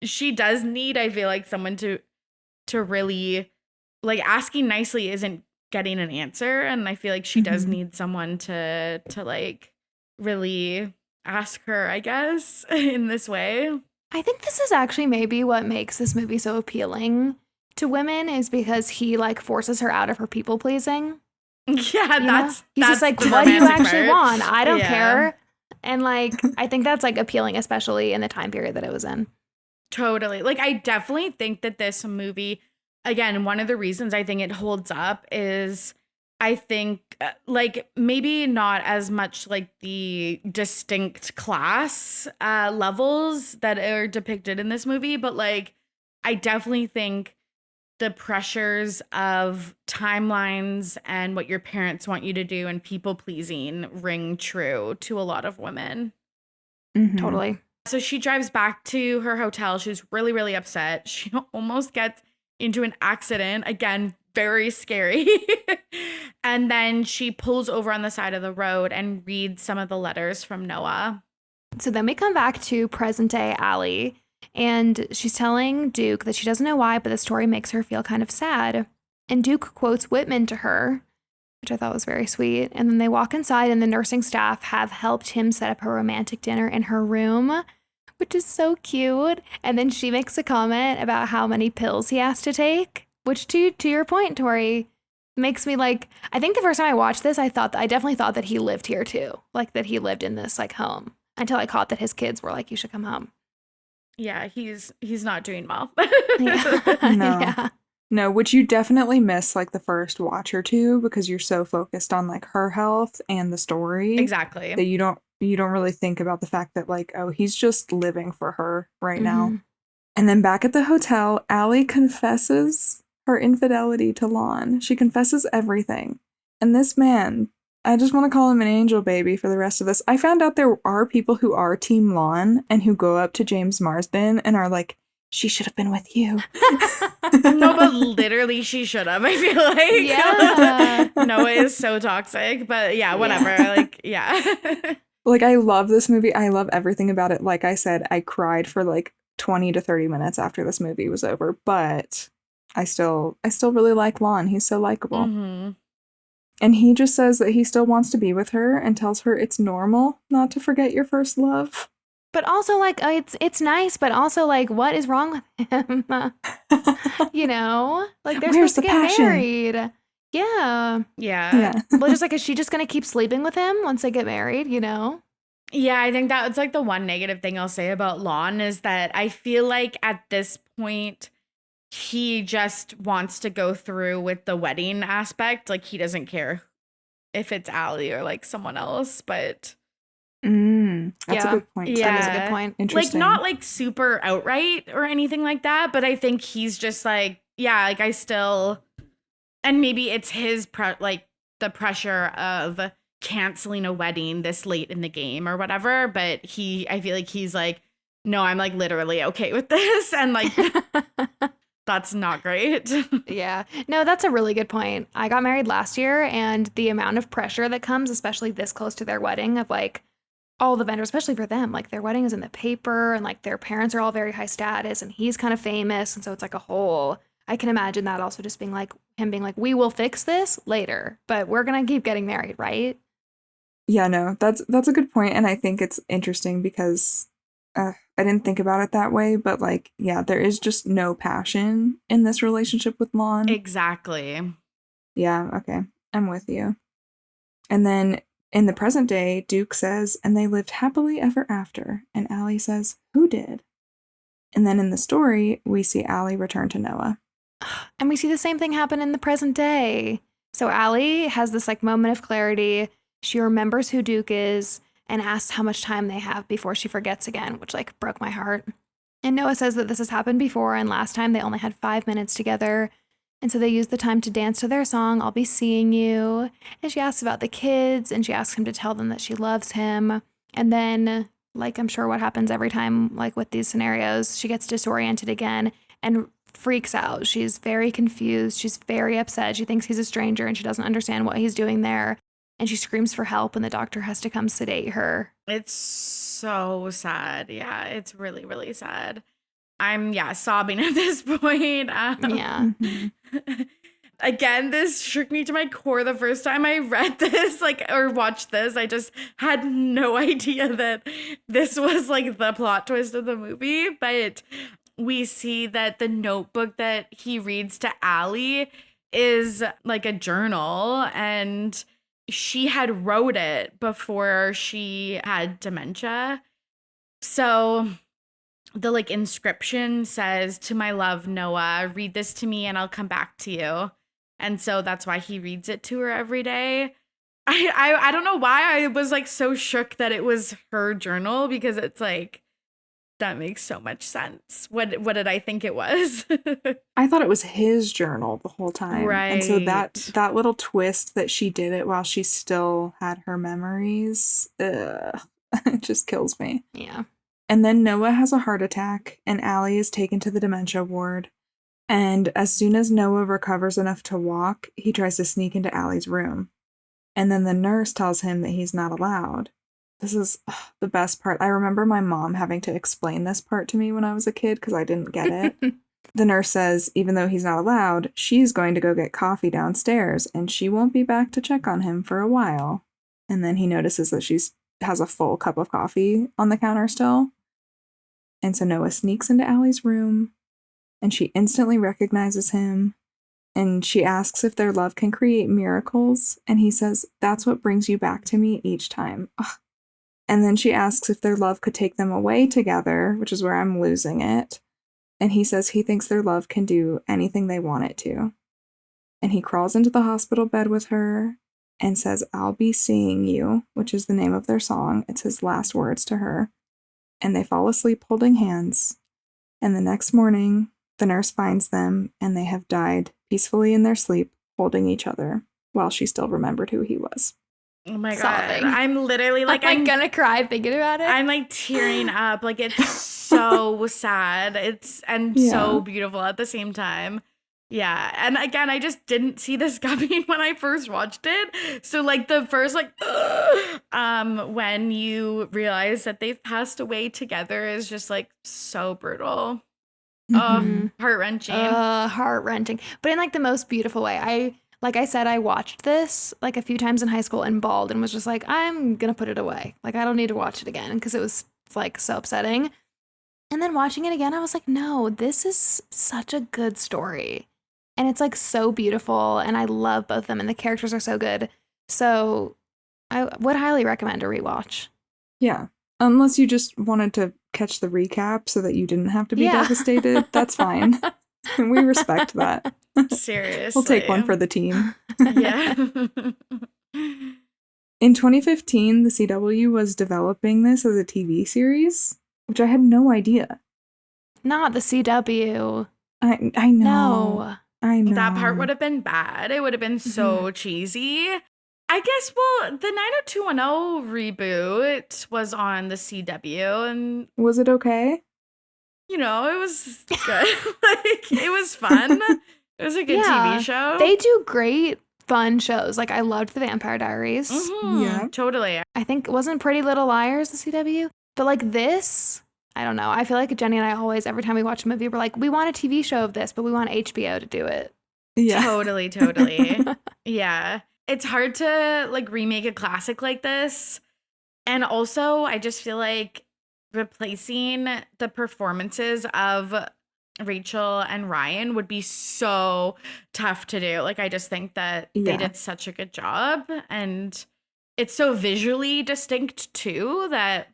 she does need, I feel like, someone to really, like, asking nicely isn't getting an answer, and I feel like she does need someone to like really ask her, I guess, in this way. I think this is actually maybe what makes this movie so appealing to women is because he, like, forces her out of her people pleasing. Yeah, He's that's just like, the what do you romantic actually part. want? I don't Yeah. care. And, like, I think that's, like, appealing, especially in the time period that it was in. Totally. Like, I definitely think that this movie, again, one of the reasons I think it holds up is I think, like, maybe not as much like the distinct class levels that are depicted in this movie, but like, I definitely think the pressures of timelines and what your parents want you to do and people pleasing ring true to a lot of women. Totally. So she drives back to her hotel. She's really, really upset. She almost gets into an accident. Again, very scary. And then she pulls over on the side of the road and reads some of the letters from Noah. So then we come back to present day Allie, and she's telling Duke that she doesn't know why, but the story makes her feel kind of sad. And Duke quotes Whitman to her, which I thought was very sweet. And then they walk inside, and the nursing staff have helped him set up a romantic dinner in her room, which is so cute. And then she makes a comment about how many pills he has to take, which to your point, Tori, makes me like, I think the first time I watched this, I definitely thought that he lived here too. Like that he lived in this like home until I caught that his kids were like, you should come home. Yeah, he's not doing well. Yeah. No. Yeah. No, which you definitely miss like the first watch or two because you're so focused on like her health and the story. Exactly. That you don't really think about the fact that like, oh, he's just living for her right now. And then back at the hotel, Allie confesses her infidelity to Lon. She confesses everything. And this man, I just want to call him an angel baby for the rest of this. I found out there are people who are Team Lon and who go up to James Marsden and are like, she should have been with you. No, but literally she should have, I feel like. Yeah. Noah is so toxic, but yeah, whatever. Yeah. Like, yeah. Like, I love this movie. I love everything about it. Like I said, I cried for like 20 to 30 minutes after this movie was over, but I still really like Lon. He's so likable. Mm-hmm. And he just says that he still wants to be with her and tells her it's normal not to forget your first love. But also, like, it's nice, but also, like, what is wrong with him? You know? Like, they're Where's supposed to the get passion? married. Yeah. Yeah. Well, just like, is she just going to keep sleeping with him once they get married, you know? Yeah, I think that's like the one negative thing I'll say about Lon is that I feel like at this point, he just wants to go through with the wedding aspect. Like, he doesn't care if it's Allie or like someone else, but That's a good point. Yeah. That is a good point. like Interesting. not like super outright or anything like that, but I think he's just like, yeah, like I still, and maybe it's his like the pressure of canceling a wedding this late in the game or whatever, but I feel like he's like, no, I'm like literally okay with this, and like that's not great. Yeah. No, that's a really good point. I got married last year, and the amount of pressure that comes, especially this close to their wedding, of like all the vendors, especially for them, like their wedding is in the paper and like their parents are all very high status and he's kind of famous. And so it's like a whole, I can imagine that also just being like, him being like, we will fix this later, but we're going to keep getting married, right? Yeah, no, that's a good point, and I think it's interesting because I didn't think about it that way, but like, yeah, there is just no passion in this relationship with Lon. Exactly. Yeah, okay, I'm with you. And then in the present day, Duke says, and they lived happily ever after, and Allie says, who did? And then in the story, we see Allie return to Noah. And we see the same thing happen in the present day. So Allie has this like moment of clarity. She remembers who Duke is and asks how much time they have before she forgets again, which like broke my heart. And Noah says that this has happened before, and last time they only had 5 minutes together. And so they use the time to dance to their song, I'll Be Seeing You. And she asks about the kids, and she asks him to tell them that she loves him. And then, like I'm sure what happens every time, like with these scenarios, she gets disoriented again and freaks out. She's very confused. She's very upset. She thinks he's a stranger and she doesn't understand what he's doing there. And she screams for help, and the doctor has to come sedate her. It's so sad. Yeah, it's really, really sad. I'm, sobbing at this point. Yeah. Again, this shook me to my core the first time I read this, like, or watched this. I just had no idea that this was like the plot twist of the movie. But we see that the notebook that he reads to Allie is like a journal, and she had wrote it before she had dementia. So the like inscription says, to my love, Noah, read this to me and I'll come back to you. And so that's why he reads it to her every day. I don't know why I was like so shook that it was her journal, because it's like, that makes so much sense. What did I think it was? I thought it was his journal the whole time. Right. And so that little twist that she did it while she still had her memories, It just kills me. Yeah. And then Noah has a heart attack, and Allie is taken to the dementia ward. And as soon as Noah recovers enough to walk, he tries to sneak into Allie's room. And then the nurse tells him that he's not allowed. This is the best part. I remember my mom having to explain this part to me when I was a kid because I didn't get it. The nurse says, even though he's not allowed, she's going to go get coffee downstairs, and she won't be back to check on him for a while. And then he notices that she has a full cup of coffee on the counter still. And so Noah sneaks into Allie's room, and she instantly recognizes him, and she asks if their love can create miracles, and he says, that's what brings you back to me each time. Ugh. And then she asks if their love could take them away together, which is where I'm losing it, and he says he thinks their love can do anything they want it to. And he crawls into the hospital bed with her and says, I'll be seeing you, which is the name of their song. It's his last words to her. And they fall asleep holding hands. And the next morning, the nurse finds them, and they have died peacefully in their sleep, holding each other, while she still remembered who he was. Oh my Sobbing. God. I'm literally like, I'm gonna cry thinking about it. I'm like tearing up. Like, it's so sad. So beautiful at the same time. Yeah. And again, I just didn't see this coming when I first watched it. So like the first when you realize that they've passed away together is just like so brutal. Heart-wrenching. Heart-wrenching. But in like the most beautiful way. Like I said, I watched this like a few times in high school and bawled and was just like, I'm gonna put it away. Like I don't need to watch it again because it was like so upsetting. And then watching it again, I was like, no, this is such a good story. And it's like so beautiful, and I love both of them, and the characters are so good. So I would highly recommend a rewatch. Yeah. Unless you just wanted to catch the recap so that you didn't have to be devastated, that's fine. We respect that. Seriously. We'll take one for the team. Yeah. In 2015, the CW was developing this as a TV series, which I had no idea. Not the CW. I know. No. I know. That part would have been bad. It would have been so cheesy. I guess, well, the 90210 reboot was on the CW, and was it okay? You know, it was good. Like, it was fun. It was a good TV show. They do great, fun shows. Like, I loved The Vampire Diaries. Yeah. Totally. I think it wasn't Pretty Little Liars, the CW. But like this, I don't know. I feel like Jenny and I always, every time we watch a movie, we're like, we want a TV show of this, but we want HBO to do it. Yeah. Totally. Yeah. It's hard to like remake a classic like this. And also, I just feel like replacing the performances of Rachel and Ryan would be so tough to do. Like, I just think that they did such a good job, and it's so visually distinct too that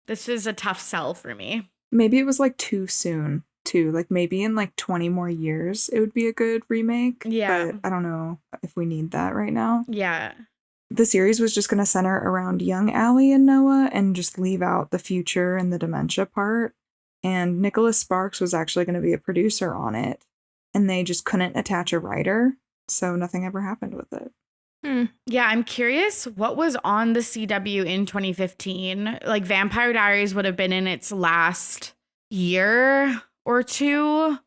this is a tough sell for me. Maybe it was like too soon too. Like maybe in like 20 more years it would be a good remake. Yeah. But I don't know if we need that right now. Yeah. The series was just going to center around young Allie and Noah and just leave out the future and the dementia part. And Nicholas Sparks was actually going to be a producer on it. And they just couldn't attach a writer. So nothing ever happened with it. Yeah, I'm curious what was on the CW in 2015. Like, Vampire Diaries would have been in its last year or two.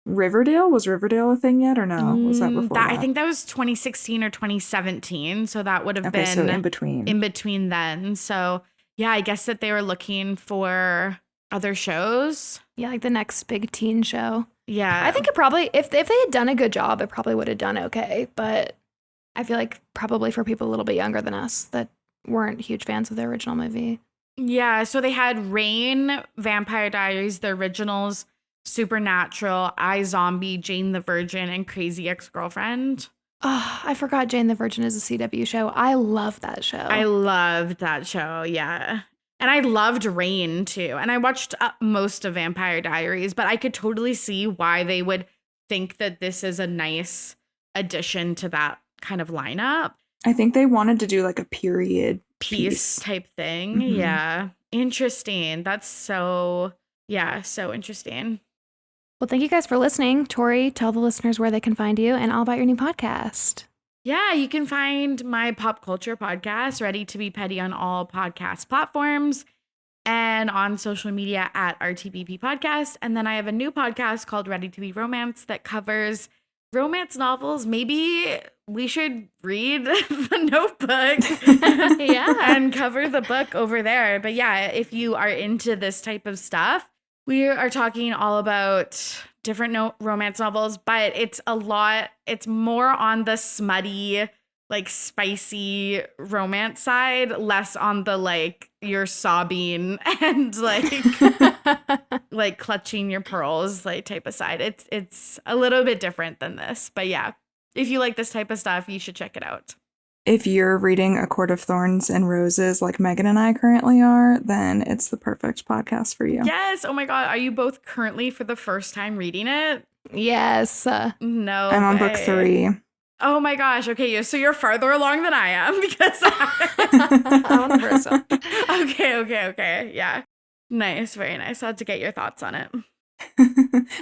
Riverdale? Was Riverdale a thing yet or no? Was that before that? I think that was 2016 or 2017. So that would have been so in between. In between then. So yeah, I guess that they were looking for other shows. Yeah, like the next big teen show. Yeah. I think it probably, if they had done a good job, it probably would have done okay. But I feel like probably for people a little bit younger than us that weren't huge fans of the original movie. Yeah, so they had Rain, Vampire Diaries, the originals, Supernatural, iZombie, Jane the Virgin, and Crazy Ex-Girlfriend. Oh, I forgot Jane the Virgin is a CW show. I love that show. I loved that show, yeah. And I loved Rain, too. And I watched most of Vampire Diaries, but I could totally see why they would think that this is a nice addition to that kind of lineup. I think they wanted to do like a period piece type thing. Mm-hmm. Yeah. Interesting. That's so interesting. Well, thank you guys for listening. Tori, tell the listeners where they can find you and all about your new podcast. Yeah, you can find my pop culture podcast, Ready to Be Petty, on all podcast platforms and on social media at RTBP Podcast. And then I have a new podcast called Ready to Be Romance that covers romance novels. Maybe we should read the Notebook and cover the book over there. But yeah, if you are into this type of stuff, we are talking all about different romance novels, but it's more on the smutty, like spicy romance side, less on the like you're sobbing and like clutching your pearls like type of side. It's a little bit different than this, but yeah, if you like this type of stuff, you should check it out. If you're reading A Court of Thorns and Roses like Megan and I currently are, then it's the perfect podcast for you. Yes. Oh my God. Are you both currently for the first time reading it? Yes. No. I'm on book 3. Oh my gosh. Okay. So you're farther along than I am because I want to first one. Okay. Yeah. Nice. Very nice. I had to get your thoughts on it.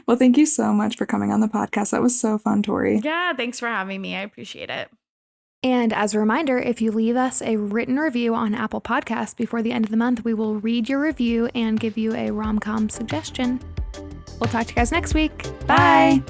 Well, thank you so much for coming on the podcast. That was so fun, Tori. Yeah. Thanks for having me. I appreciate it. And as a reminder, if you leave us a written review on Apple Podcasts before the end of the month, we will read your review and give you a rom-com suggestion. We'll talk to you guys next week. Bye.